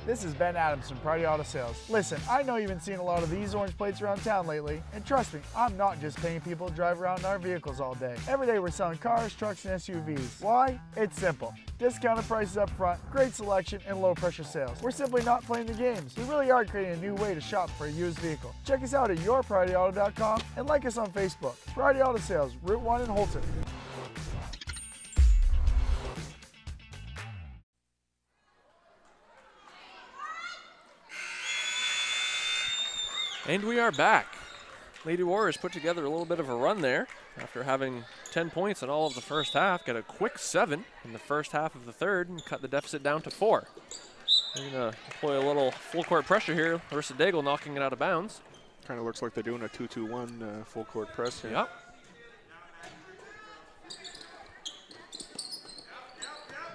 This is Ben Adams from Priority Auto Sales. Listen, I know you've been seeing a lot of these orange plates around town lately, and trust me, I'm not just paying people to drive around in our vehicles all day. Every day we're selling cars, trucks, and SUVs. Why? It's simple. Discounted prices up front, great selection, and low pressure sales. We're simply not playing the games. We really are creating a new way to shop for a used vehicle. Check us out at yourpriorityauto.com and like us on Facebook. Priority Auto Sales, Route 1 in Holton. And we are back. Lady Warriors put together a little bit of a run there after having 10 points in all of the first half. Got a quick 7 in the first half of the third and cut the deficit down to 4. They're going to deploy a little full court pressure here. Larissa Daigle knocking it out of bounds. Kind of looks like they're doing a 2-2-1 full court press here. Yep.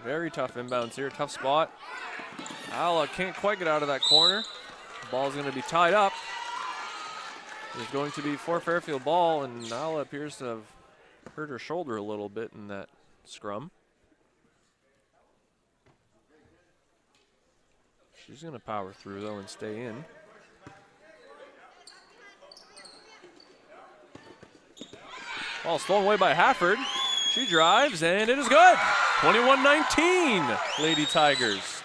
Very tough inbounds here, tough spot. Ala can't quite get out of that corner. The ball's going to be tied up. There's going to be for Fairfield ball, and Nala appears to have hurt her shoulder a little bit in that scrum. She's going to power through, though, and stay in. Ball stolen away by Hafford. She drives, and it is good. 21-19, Lady Tigers.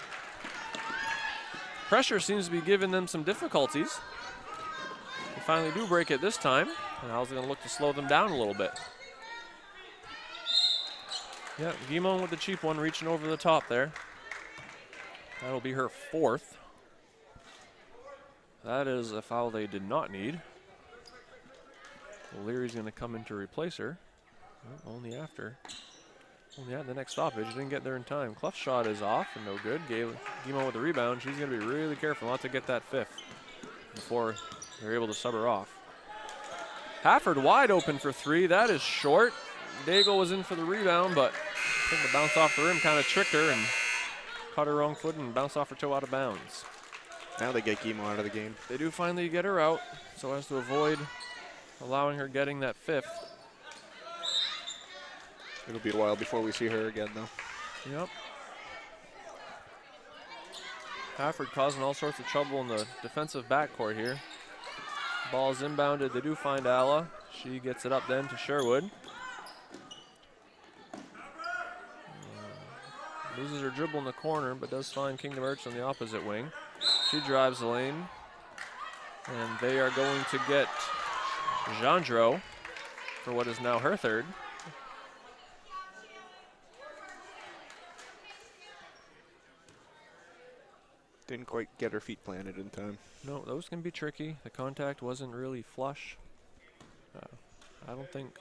Pressure seems to be giving them some difficulties. They finally do break it this time, and Al's going to look to slow them down a little bit. Yeah, Guimond with the cheap one, reaching over the top there. That'll be her 4th. That is a foul they did not need. O'Leary's going to come in to replace her. Well, only at the next stoppage. Didn't get there in time. Clough's shot is off and no good. Guimond with the rebound. She's going to be really careful not to get that 5th before they're able to sub her off. Hafford wide open for 3. That is short. Daigle was in for the rebound, but I think the bounce off the rim kind of tricked her and caught her wrong foot and bounced off her toe out of bounds. Now they get Guimond out of the game. They do finally get her out so as to avoid allowing her getting that 5th. It'll be a while before we see her again, though. Yep. Hafford causing all sorts of trouble in the defensive backcourt here. Ball is inbounded. They do find Alla. She gets it up then to Sherwood. Loses her dribble in the corner, but does find Kingdom Arts on the opposite wing. She drives the lane. And they are going to get Jandro for what is now her 3rd. Didn't quite get her feet planted in time. No, those can be tricky. The contact wasn't really flush. I don't think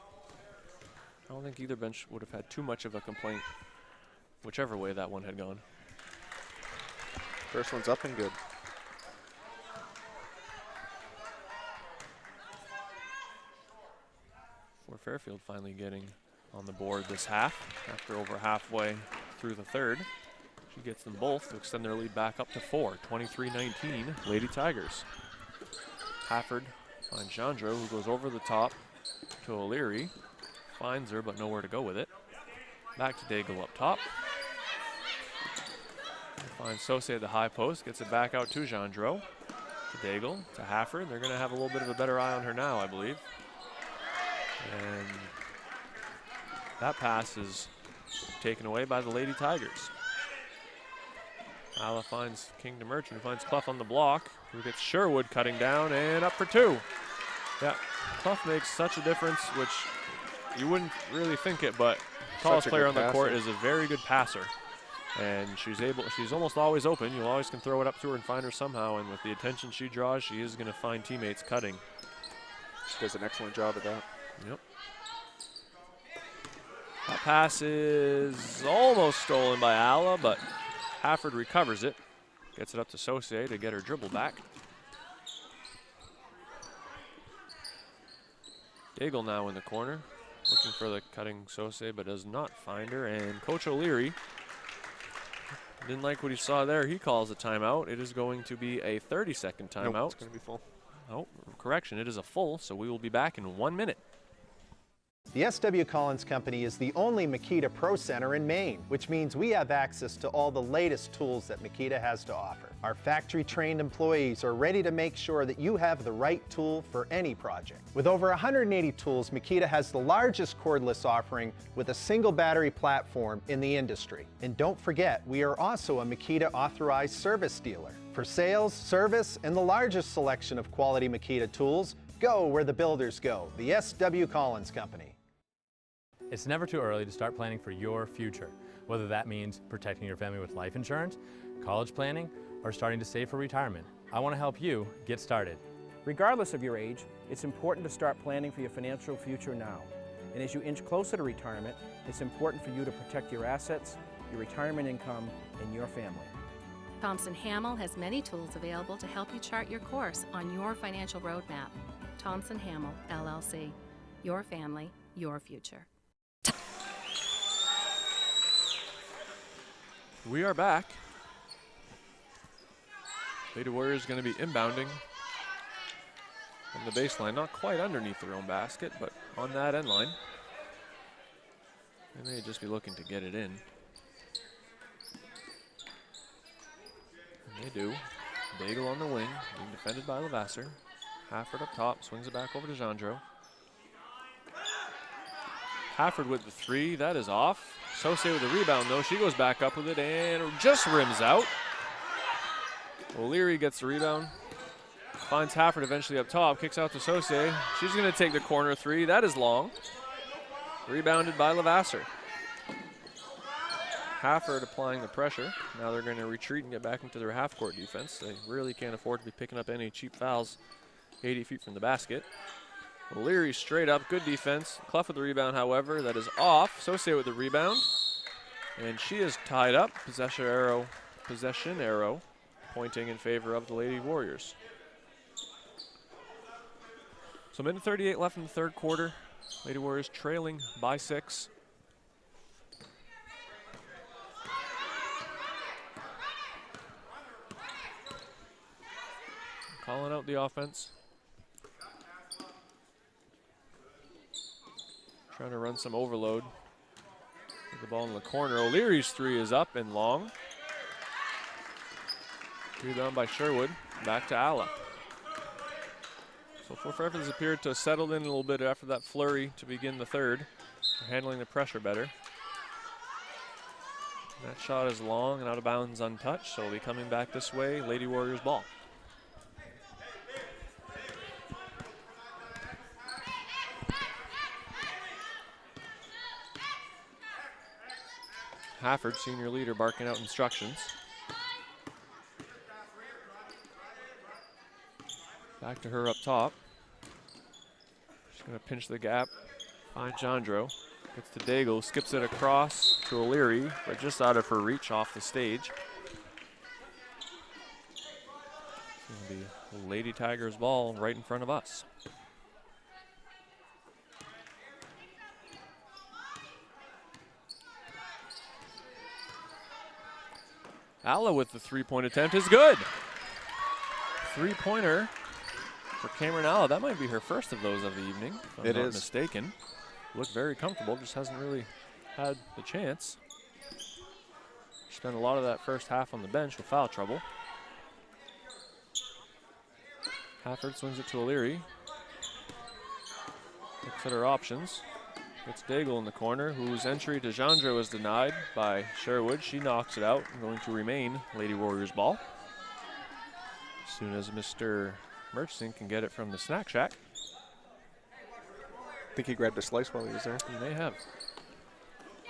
either bench would have had too much of a complaint, whichever way that one had gone. First one's up and good. For Fairfield finally getting on the board this half after over halfway through the third. She gets them both to extend their lead back up to 4. 23-19, Lady Tigers. Hafford finds Jandro, who goes over the top to O'Leary. Finds her, but nowhere to go with it. Back to Daigle up top. Finds Saucier at the high post, gets it back out to Gendreau, to Daigle, to Hafford. They're going to have a little bit of a better eye on her now, I believe. And that pass is taken away by the Lady Tigers. Ala finds King to Merchant, who finds Clough on the block, who gets Sherwood cutting down and up for 2. Yeah, Clough makes such a difference, which you wouldn't really think it, but tallest player on the court is a very good passer. And she's almost always open. You always can throw it up to her and find her somehow, and with the attention she draws, she is going to find teammates cutting. She does an excellent job at that. Yep. That pass is almost stolen by Ala, but Hafford recovers it. Gets it up to Saucier to get her dribble back. Daigle now in the corner, looking for the cutting Saucier, but does not find her. And Coach O'Leary didn't like what he saw there. He calls a timeout. It is going to be a 30-second timeout. Nope, it's going to be full. Oh, correction, it is a full, so we will be back in 1 minute. The S.W. Collins Company is the only Makita Pro Center in Maine, which means we have access to all the latest tools that Makita has to offer. Our factory-trained employees are ready to make sure that you have the right tool for any project. With over 180 tools, Makita has the largest cordless offering with a single battery platform in the industry. And don't forget, we are also a Makita authorized service dealer. For sales, service, and the largest selection of quality Makita tools, go where the builders go, the S.W. Collins Company. It's never too early to start planning for your future, whether that means protecting your family with life insurance, college planning, or starting to save for retirement. I want to help you get started. Regardless of your age, it's important to start planning for your financial future now. And as you inch closer to retirement, it's important for you to protect your assets, your retirement income, and your family. Thompson Hamel has many tools available to help you chart your course on your financial roadmap. Thompson Hamel, LLC. Your family, your future. We are back. Lady Warriors going to be inbounding from the baseline, not quite underneath their own basket, but on that end line. They may just be looking to get it in. And they do. Daigle on the wing, being defended by Levasseur. Hafford up top, swings it back over to Gendreau. Hafford with the 3, that is off. Saucier with the rebound though, she goes back up with it and just rims out. O'Leary gets the rebound, finds Hafford eventually up top, kicks out to Saucier. She's going to take the corner 3, that is long. Rebounded by Levasseur. Hafford applying the pressure. Now they're going to retreat and get back into their half-court defense. They really can't afford to be picking up any cheap fouls 80 feet from the basket. O'Leary straight up, good defense. Clough with the rebound, however, that is off. Saucier with the rebound. And she is tied up. Possession arrow pointing in favor of the Lady Warriors. So minute 38 left in the third quarter. Lady Warriors trailing by 6. Calling out the offense. Trying to run some overload. Get the ball in the corner. O'Leary's 3 is up and long. Rebound by Sherwood. Back to Ala. So Fairfield has appeared to have settled in a little bit after that flurry to begin the third. They're handling the pressure better. That shot is long and out of bounds untouched, so it'll be coming back this way. Lady Warriors ball. Hafford, senior leader, barking out instructions. Back to her up top. She's going to pinch the gap. Find Gendreau. Gets to Daigle, skips it across to O'Leary, but just out of her reach off the stage. It's going to be Lady Tigers ball right in front of us. Ala with the three-point attempt is good. Three-pointer for Cameron Ala. That might be her first of those of the evening, if I'm not mistaken. Looked very comfortable, just hasn't really had the chance. Spent a lot of that first half on the bench with foul trouble. Hafford swings it to O'Leary. Looks at her options. Gets Daigle in the corner, whose entry to Jandra was denied by Sherwood. She knocks it out, going to remain Lady Warriors ball. As soon as Mr. Murchison can get it from the snack shack. I think he grabbed a slice while he was there. He may have.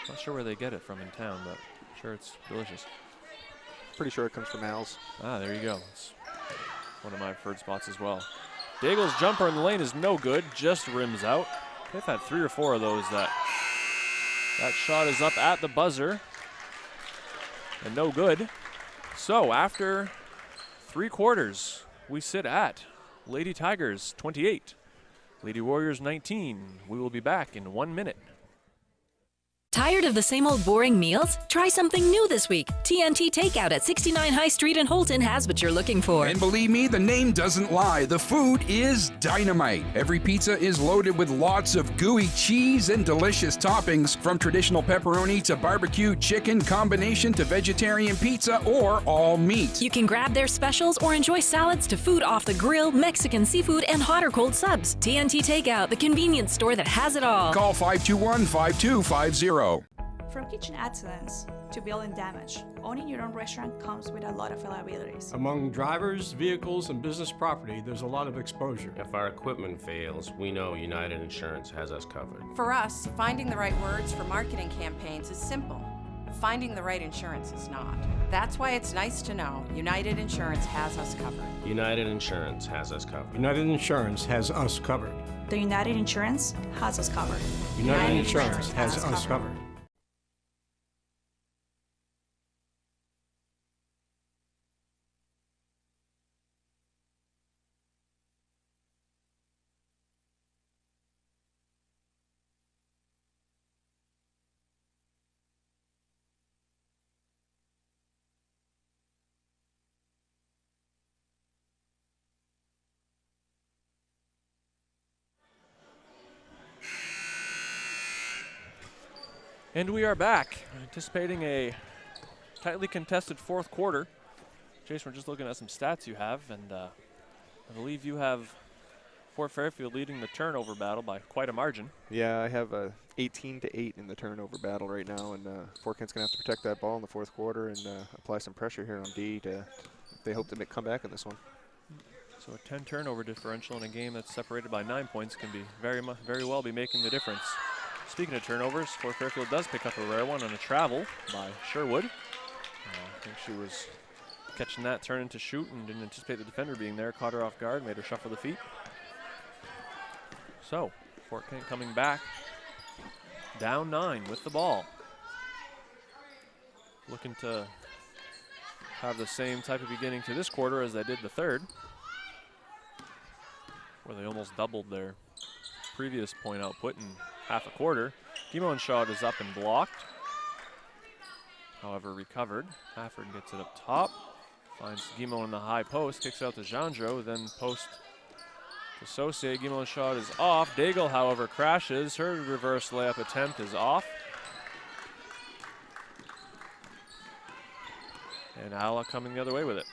Not sure where they get it from in town, but I'm sure it's delicious. Pretty sure it comes from Al's. Ah, there you go. It's one of my preferred spots as well. Daigle's jumper in the lane is no good, just rims out. They've had 3 or 4 of those. That shot is up at the buzzer and no good. So after 3 quarters, we sit at Lady Tigers 28, Lady Warriors 19. We will be back in 1 minute. Tired of the same old boring meals? Try something new this week. TNT Takeout at 69 High Street in Holton has what you're looking for. And believe me, the name doesn't lie. The food is dynamite. Every pizza is loaded with lots of gooey cheese and delicious toppings, from traditional pepperoni to barbecue chicken, combination to vegetarian pizza or all meat. You can grab their specials or enjoy salads to food off the grill, Mexican seafood, and hot or cold subs. TNT Takeout, the convenience store that has it all. Call 521-5250. From kitchen excellence to building damage, owning your own restaurant comes with a lot of liabilities. Among drivers, vehicles, and business property, there's a lot of exposure. If our equipment fails, we know United Insurance has us covered. For us, finding the right words for marketing campaigns is simple. Finding the right insurance is not. That's why it's nice to know United Insurance has us covered. United Insurance has us covered. United Insurance has us covered. The United Insurance has us covered. United Insurance has us covered. And we are back, anticipating a tightly contested 4th quarter. Jason, we're just looking at some stats you have, and I believe you have Fort Fairfield leading the turnover battle by quite a margin. Yeah, I have 18-8 in the turnover battle right now, and Fort Kent's going to have to protect that ball in the 4th quarter and apply some pressure here on D to, they hope to come back in this one. So a 10 turnover differential in a game that's separated by 9 points can be very well be making the difference. Speaking of turnovers, Fort Fairfield does pick up a rare one on a travel by Sherwood. I think she was catching that, turning to shoot, and didn't anticipate the defender being there. Caught her off guard, made her shuffle the feet. So, Fort Kent coming back, down 9 with the ball. Looking to have the same type of beginning to this quarter as they did the 3rd, where they almost doubled their previous point output in half a quarter. Guimond shot is up and blocked. However, recovered. Hafford gets it up top. Finds Guimond in the high post. Kicks out to Jandro. Then post to Saucier. Guimond's shot is off. Daigle, however, crashes. Her reverse layup attempt is off. And Ala coming the other way with it.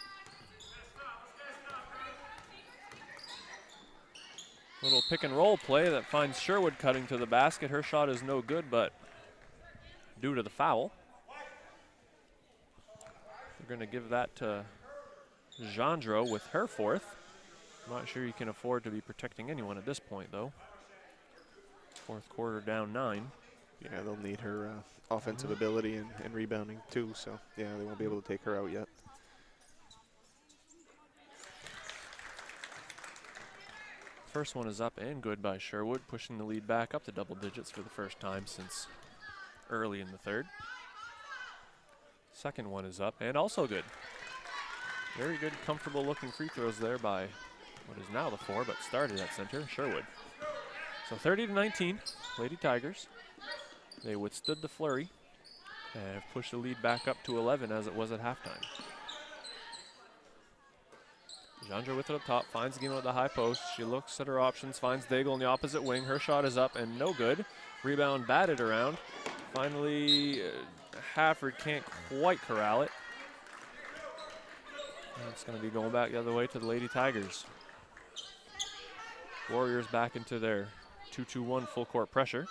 Little pick and roll play that finds Sherwood cutting to the basket. Her shot is no good, but due to the foul, they're going to give that to Jandro with her 4th. I'm not sure you can afford to be protecting anyone at this point, though. 4th quarter down 9. Yeah, they'll need her offensive ability and rebounding too, so yeah, they won't be able to take her out yet. First one is up and good by Sherwood, pushing the lead back up to double digits for the first time since early in the 3rd. Second one is up and also good. Very good, comfortable looking free throws there by what is now the 4, but started at center, Sherwood. So 30-19, Lady Tigers. They withstood the flurry and have pushed the lead back up to 11 as it was at halftime. Jandro with it up top, finds Guimond at the high post. She looks at her options, finds Daigle in the opposite wing. Her shot is up and no good. Rebound batted around. Finally, Hafford can't quite corral it. And it's going to be going back the other way to the Lady Tigers. Warriors back into their 2-2-1 full court pressure.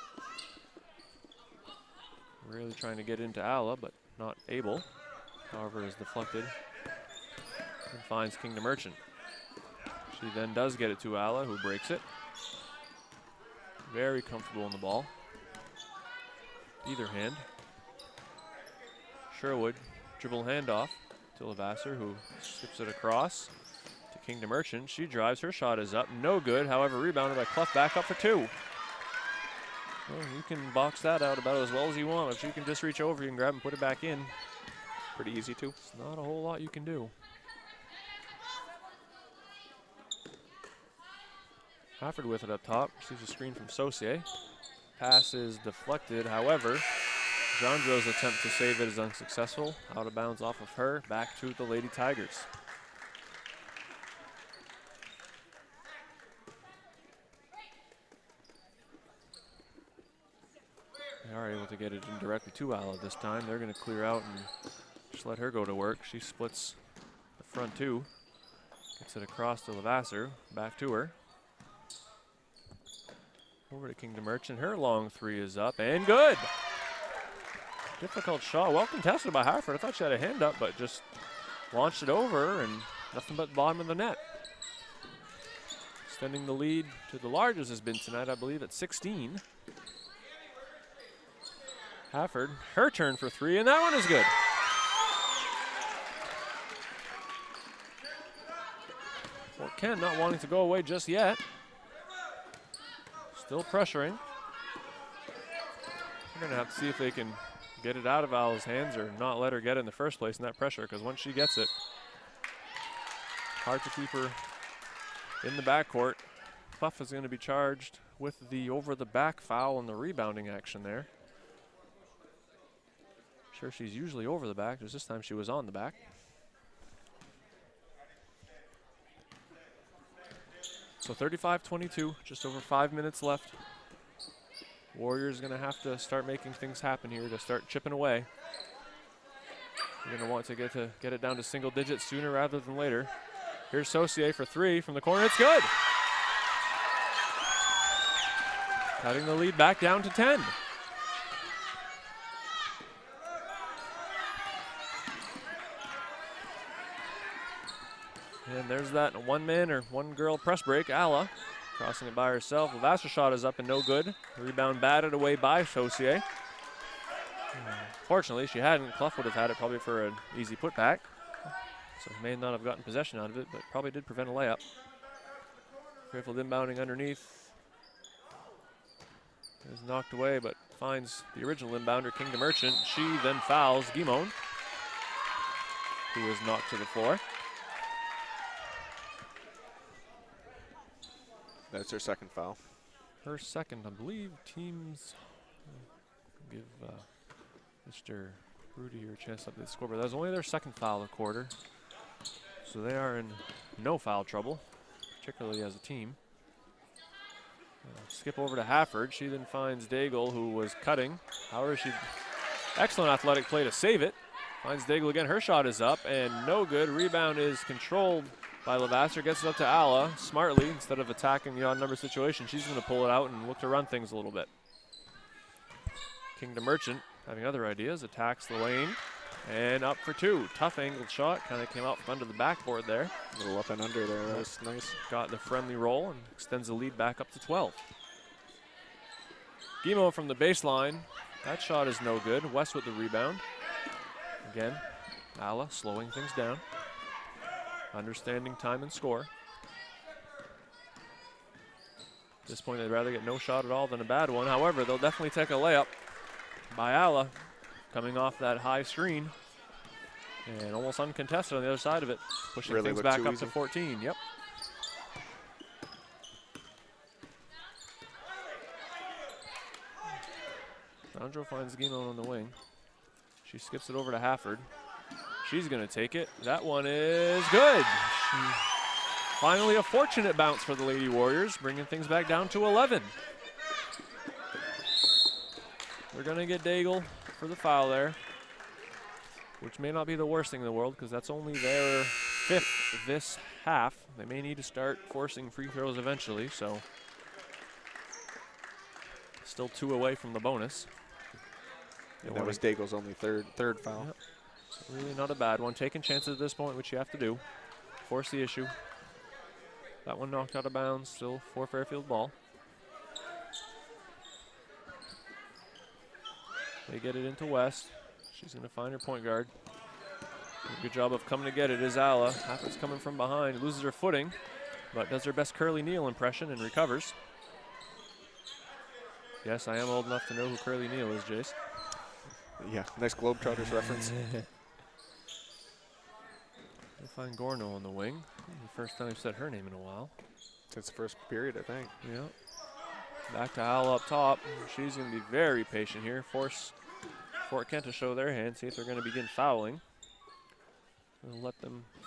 Really trying to get into Alla, but not able. However, is deflected and finds Kingdom Merchant. She then does get it to Alla, who breaks it. Very comfortable in the ball. Either hand. Sherwood, dribble handoff to Levasseur, who skips it across to Kingdom Merchant. She drives, her shot is up, no good. However, rebounded by Clough, back up for 2. Well, you can box that out about as well as you want. If you can just reach over, you can grab and put it back in. Pretty easy too. It's not a whole lot you can do. Hafford with it up top, receives a screen from Saucier. Pass is deflected, however, Jandro's attempt to save it is unsuccessful. Out of bounds off of her, back to the Lady Tigers. They are able to get it in directly to Alla this time. They're going to clear out and just let her go to work. She splits the front 2, gets it across to Levasseur, back to her. Over to Kingdom Merchant. Her long 3 is up and good. Difficult shot. Well contested by Hartford. I thought she had a hand up, but just launched it over and nothing but the bottom of the net. Extending the lead to the largest has been tonight, I believe, at 16. Hafford, her turn for 3, and that one is good. Fort Kent not wanting to go away just yet. Still pressuring. They're going to have to see if they can get it out of Ala's hands or not let her get it in the first place in that pressure, because once she gets it, hard to keep her in the backcourt. Clough is going to be charged with the over-the-back foul and the rebounding action there. Sure, she's usually over the back, just this time she was on the back. So 35-22, just over 5 minutes left. Warriors going to have to start making things happen here to start chipping away. You're going to want to get it down to single digits sooner rather than later. Here's Saucier for 3 from the corner. It's good. Cutting the lead back down to 10. And there's that one-man or one-girl press break. Alla crossing it by herself. Levasseur shot is up and no good. Rebound batted away by Saucier. Fortunately, she hadn't. Clough would have had it probably for an easy putback. So may not have gotten possession out of it, but probably did prevent a layup. Fairfield inbounding underneath. Is knocked away, but finds the original inbounder, Kingdom Merchant. She then fouls Guimond, who is knocked to the floor. That's her second foul. Her second, I believe. Teams give Mr. Rudy here a chance to update the scoreboard. That was only their second foul of the quarter. So they are in no foul trouble, particularly as a team. Skip over to Hafford. She then finds Daigle, who was cutting. However, she excellent athletic play to save it. Finds Daigle again. Her shot is up and no good. Rebound is controlled by Levasseur. Gets it up to Alla smartly. Instead of attacking the odd number situation, she's going to pull it out and look to run things a little bit. Kingdom Merchant, having other ideas, attacks the lane and up for 2. Tough angled shot. Kind of came out from under the backboard there. A little up and under there. That was nice. Got the friendly roll and extends the lead back up to 12. Guimond from the baseline. That shot is no good. West with the rebound. Again, Alla slowing things down. Understanding time and score. At this point, they'd rather get no shot at all than a bad one. However, they'll definitely take a layup by Alla, coming off that high screen. And almost uncontested on the other side of it, pushing really things back up easy. to 14. Yep. Sandro finds Guimond on the wing. She skips it over to Hafford. She's going to take it. That one is good. Finally a fortunate bounce for the Lady Warriors, bringing things back down to 11. We're going to get Daigle for the foul there. which may not be the worst thing in the world because that's only their 5th this half. They may need to start forcing free throws eventually, so still 2 away from the bonus. And that was Daigle's only third foul. Yep. So really not a bad one. Taking chances at this point, which you have to do. Force the issue. That one knocked out of bounds, still for Fairfield ball. They get it into West. She's going to find her point guard. Good job of coming to get it is Alla. Happens coming from behind, loses her footing, but does her best Curly Neal impression and recovers. Yes, I am old enough to know who Curly Neal is, Jace. Yeah, nice Globetrotters reference. We'll find Gorno on the wing. The first time I've said her name in a while. Since the first period, I think. Yeah. Back to Al up top. She's going to be very patient here. Force Fort Kent to show their hand, see if they're going to begin fouling. If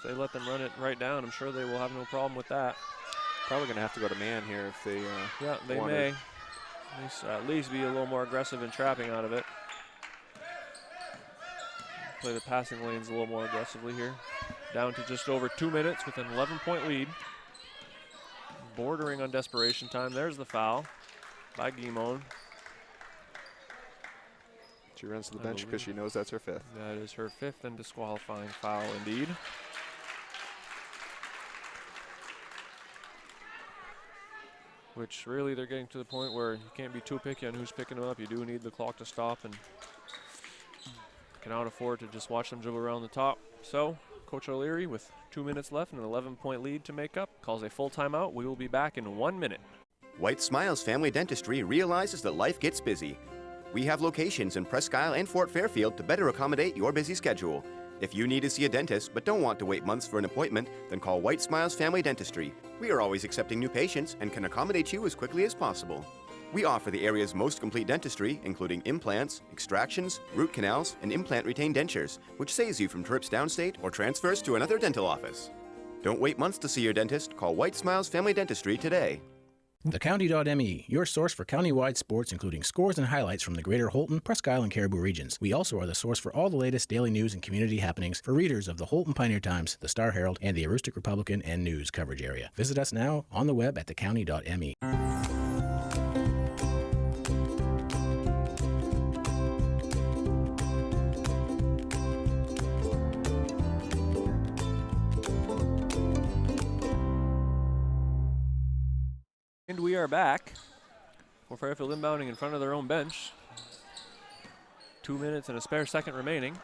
they let them run it right down, I'm sure they will have no problem with that. Probably going to have to go to man here if they yeah, they may. At least be a little more aggressive in trapping out of it. Play the passing lanes a little more aggressively here. Down to just over 2 minutes with an 11-point lead. Bordering on desperation time. There's the foul by Guimon. She runs to the bench because she knows that's her 5th. That is her 5th and disqualifying foul indeed. Which really they're getting to the point where you can't be too picky on who's picking them up. You do need the clock to stop and cannot afford to just watch them dribble around the top. So Coach O'Leary, with 2 minutes left and an 11-point lead to make up, calls a full timeout. We will be back in 1 minute. White Smiles Family Dentistry realizes that life gets busy. We have locations in Presque Isle and Fort Fairfield to better accommodate your busy schedule. If you need to see a dentist but don't want to wait months for an appointment, then call White Smiles Family Dentistry. We are always accepting new patients and can accommodate you as quickly as possible. We offer the area's most complete dentistry, including implants, extractions, root canals, and implant-retained dentures, which saves you from trips downstate or transfers to another dental office. Don't wait months to see your dentist. Call White Smiles Family Dentistry today. TheCounty.me, your source for county-wide sports, including scores and highlights from the greater Holton, Presque Isle, and Caribou regions. We also are the source for all the latest daily news and community happenings for readers of the Holton Pioneer Times, the Star Herald, and the Aroostook Republican and News coverage area. Visit us now on the web at thecounty.me. And we are back. For Fairfield inbounding in front of their own bench. 2 minutes and a spare second remaining.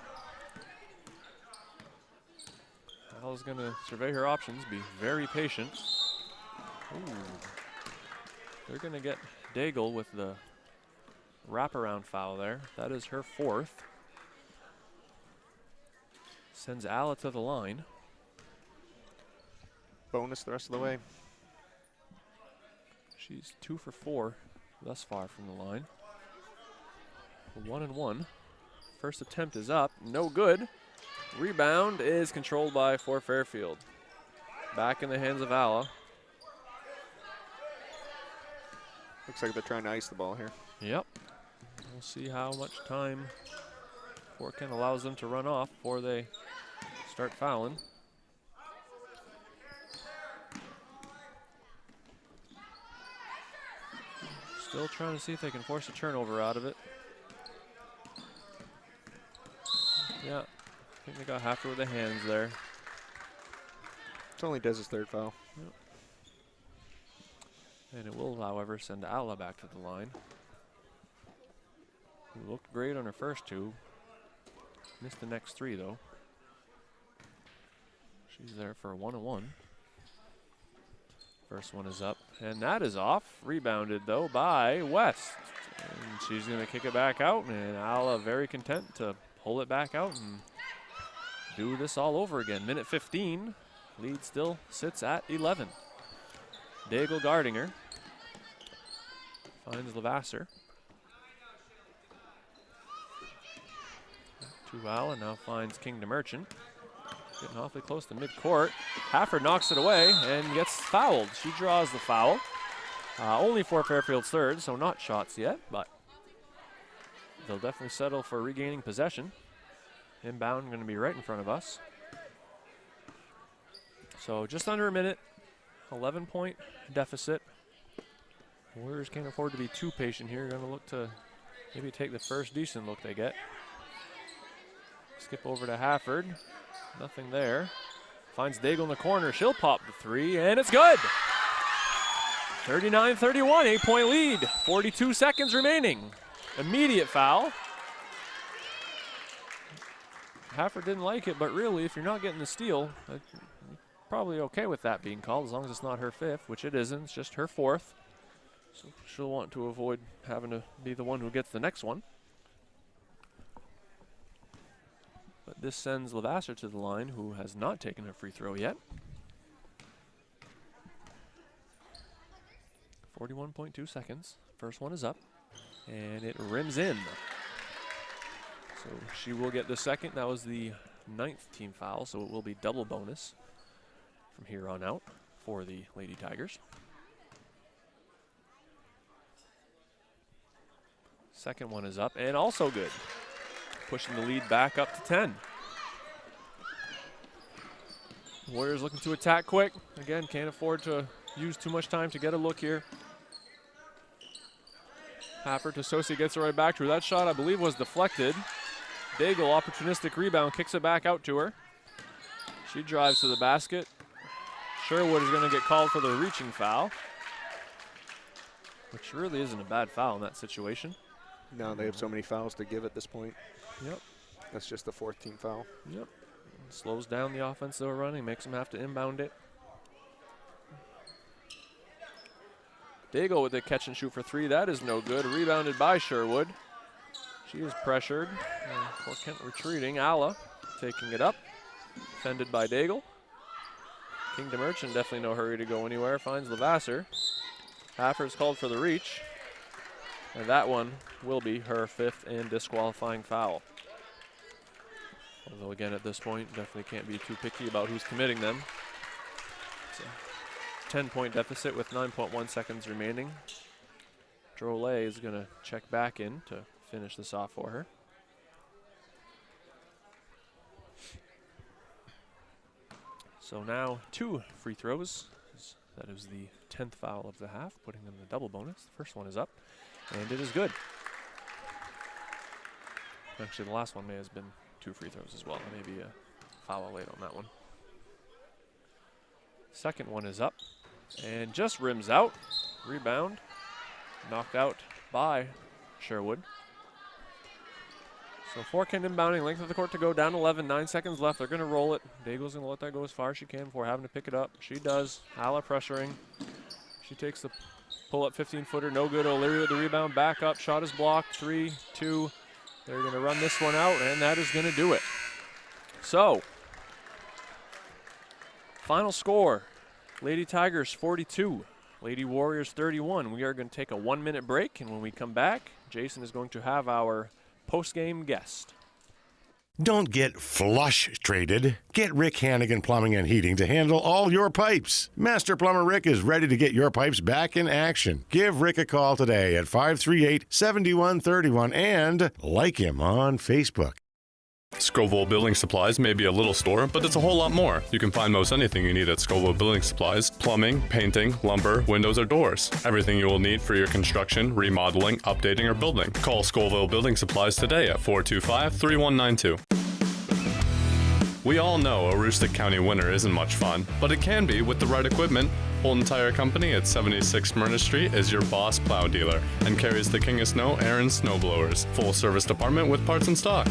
Al's going to survey her options, be very patient. Ooh. They're going to get Daigle with the wraparound foul there. That is her 4th. Sends Ala to the line. Bonus the rest of the way. She's 2 for 4 thus far from the line. 1-1. First attempt is up, no good. Rebound is controlled by Fort Fairfield. Back in the hands of Alla. Looks like they're trying to ice the ball here. Yep. We'll see how much time Fort Kent allows them to run off before they start fouling. Still trying to see if they can force a turnover out of it. Yeah, I think they got halfway with the hands there. It's only Dez's 3rd foul. Yep. And it will, however, send Alla back to the line. Who looked great on her first 2. Missed the next 3, though. She's there for a 1-1. First one is up, and that is off. Rebounded, though, by West. And she's going to kick it back out, and Alla very content to pull it back out and do this all over again. Minute 15. Lead still sits at 11. Daigle guarding her. Finds Lavasser. To Alla, now finds King to Merchant. Getting awfully close to midcourt. Hafford knocks it away and gets fouled. She draws the foul. Only for Fairfield's 3rd, so not shots yet, but they'll definitely settle for regaining possession. Inbound going to be right in front of us. So just under a minute, 11-point deficit. Warriors can't afford to be too patient here. Going to look to maybe take the first decent look they get. Skip over to Hafford. Nothing there. Finds Daigle in the corner. She'll pop the three, and it's good. 39-31, 8-point lead. 42 seconds remaining. Immediate foul. Hafford didn't like it, but really, if you're not getting the steal, probably okay with that being called, as long as it's not her fifth, which it isn't. It's just her fourth. So she'll want to avoid having to be the one who gets the next one. But this sends Levasseur to the line, who has not taken a free throw yet. 41.2 seconds. First one is up, and it rims in. So she will get the second. That was the 9th team foul, so it will be double bonus from here on out for the Lady Tigers. Second one is up, and also good. Pushing the lead back up to 10. Warriors looking to attack quick. Again, can't afford to use too much time to get a look here. Hafford to Sosi, gets it right back to her. That shot, I believe, was deflected. Daigle, opportunistic rebound, kicks it back out to her. She drives to the basket. Sherwood is going to get called for the reaching foul, which really isn't a bad foul in that situation. No, they have so many fouls to give at this point. Yep. That's just the 4th team foul. Yep. Slows down the offense they're running, makes them have to inbound it. Daigle with the catch and shoot for three. That is no good. Rebounded by Sherwood. She is pressured. Fort Kent retreating. Alla taking it up. Defended by Daigle. Kingdom Merchant definitely no hurry to go anywhere. Finds Levasseur. Hafford's called for the reach. And that one will be her 5th and disqualifying foul. Although again at this point, definitely can't be too picky about who's committing them. It's a 10-point deficit with 9.1 seconds remaining. Drolet is going to check back in to finish this off for her. So now 2 free throws. That is the 10th foul of the half, putting them in the double bonus. The first one is up, and it is good. Actually, the last one may have been 2 free throws as well. Maybe a foul late on that one. Second one is up, and just rims out. Rebound, knocked out by Sherwood. So Fort Kent inbounding, length of the court to go, down 11, 9 seconds left. They're going to roll it. Daigle's going to let that go as far as she can before having to pick it up. She does. Alla pressuring. She takes the pull-up 15-footer, no good. O'Leary with the rebound, back up. Shot is blocked. 3, 2. They're going to run this one out, and that is going to do it. So, final score, Lady Tigers 42, Lady Warriors 31. We are going to take a 1-minute break, and when we come back, Jason is going to have our post-game guest. Don't get flush traded. Get Rick Hannigan Plumbing and Heating to handle all your pipes. Master Plumber Rick is ready to get your pipes back in action. Give Rick a call today at 538-7131 and like him on Facebook. Scoville Building Supplies may be a little store, but it's a whole lot more. You can find most anything you need at Scoville Building Supplies: plumbing, painting, lumber, windows, or doors. Everything you will need for your construction, remodeling, updating, or building. Call Scoville Building Supplies today at 425-3192. We all know a Aroostook County winter isn't much fun, but it can be with the right equipment. Holton Tire Company at 76 Myrna Street is your boss plow dealer and carries the King of Snow Aaron snowblowers. Full service department with parts in stock.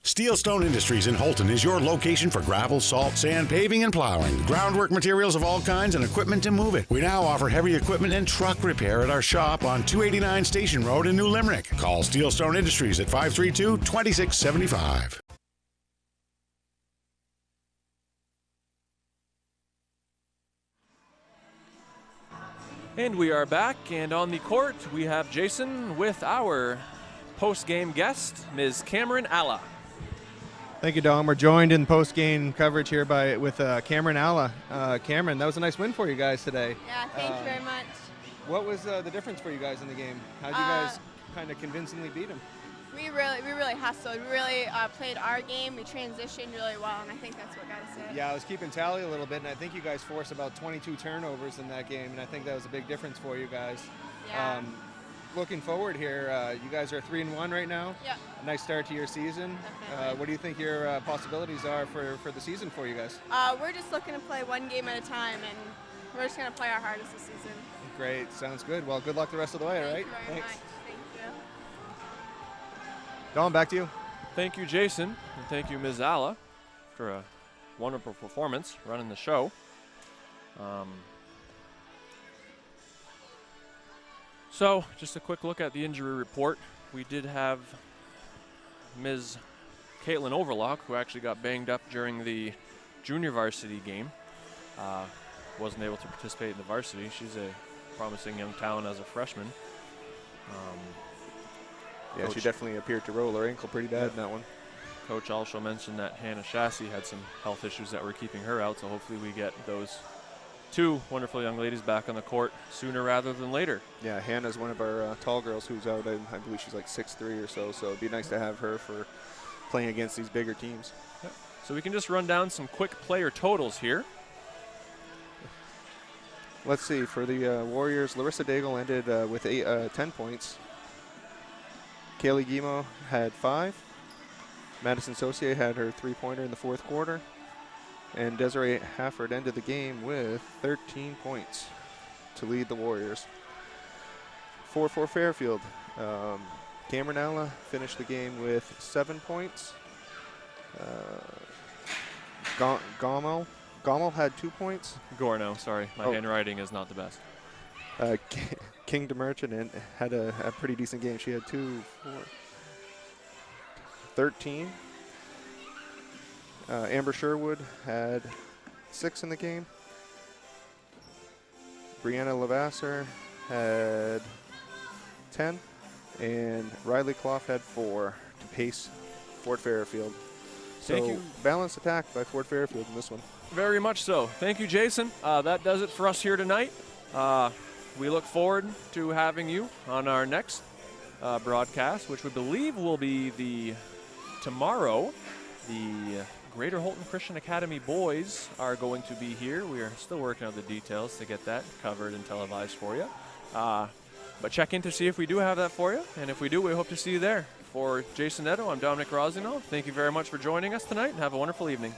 Steelstone Industries in Holton is your location for gravel, salt, sand, paving, and plowing. Groundwork materials of all kinds and equipment to move it. We now offer heavy equipment and truck repair at our shop on 289 Station Road in New Limerick. Call Steelstone Industries at 532-2675. And we are back, and on the court, we have Jason with our post-game guest, Ms. Cameron Alla. Thank you, Dom. We're joined in post-game coverage here with Cameron Alla. Cameron, that was a nice win for you guys today. Yeah, thank you very much. What was the difference for you guys in the game? How did you guys kind of convincingly beat them? We really hustled. We really played our game. We transitioned really well, and I think that's what got us it. Yeah, I was keeping tally a little bit, and I think you guys forced about 22 turnovers in that game, and I think that was a big difference for you guys. Yeah. Looking forward here, you guys are 3-1 right now. Yeah. A nice start to your season. What do you think your possibilities are for the season for you guys? We're just looking to play one game at a time, and we're just going to play our hardest this season. Great, sounds good. Well, good luck the rest of the way, all right? Thank you very much. Thank you. Don, back to you. Thank you, Jason, and thank you, Ms. Alla, for a wonderful performance running the show. So, just a quick look at the injury report. We did have Ms. Caitlin Overlock, who actually got banged up during the junior varsity game. Wasn't able to participate in the varsity. She's a promising young talent as a freshman. Yeah, she definitely appeared to roll her ankle pretty bad in that one. Coach also mentioned that Hannah Chassis had some health issues that were keeping her out, so hopefully we get those two wonderful young ladies back on the court sooner rather than later. Yeah, Hannah's one of our tall girls who's out. I believe she's like 6'3" or so it'd be nice to have her for playing against these bigger teams. Yep. So we can just run down some quick player totals here. Let's see, for the Warriors, Larissa Daigle ended with 10 points. Kaylee Guimau had 5. Madison Saucier had her 3-pointer in the fourth quarter. And Desiree Hafford ended the game with 13 points to lead the Warriors. For Fairfield, Cameron Alla finished the game with 7 points. Gommel had 2 points. Gorno, sorry. My handwriting is not the best. King DeMerchant had a pretty decent game. She had 13. Amber Sherwood had 6 in the game. Brianna Lavasser had 10. And Riley Clough had 4 to pace Fort Fairfield. Thank you. Balanced attack by Fort Fairfield in this one. Very much so. Thank you, Jason. That does it for us here tonight. We look forward to having you on our next broadcast, which we believe will be tomorrow. The Greater Holton Christian Academy boys are going to be here. We are still working on the details to get that covered and televised for you. But check in to see if we do have that for you. And if we do, we hope to see you there. For Jason Netto, I'm Dominic Rosino. Thank you very much for joining us tonight, and have a wonderful evening.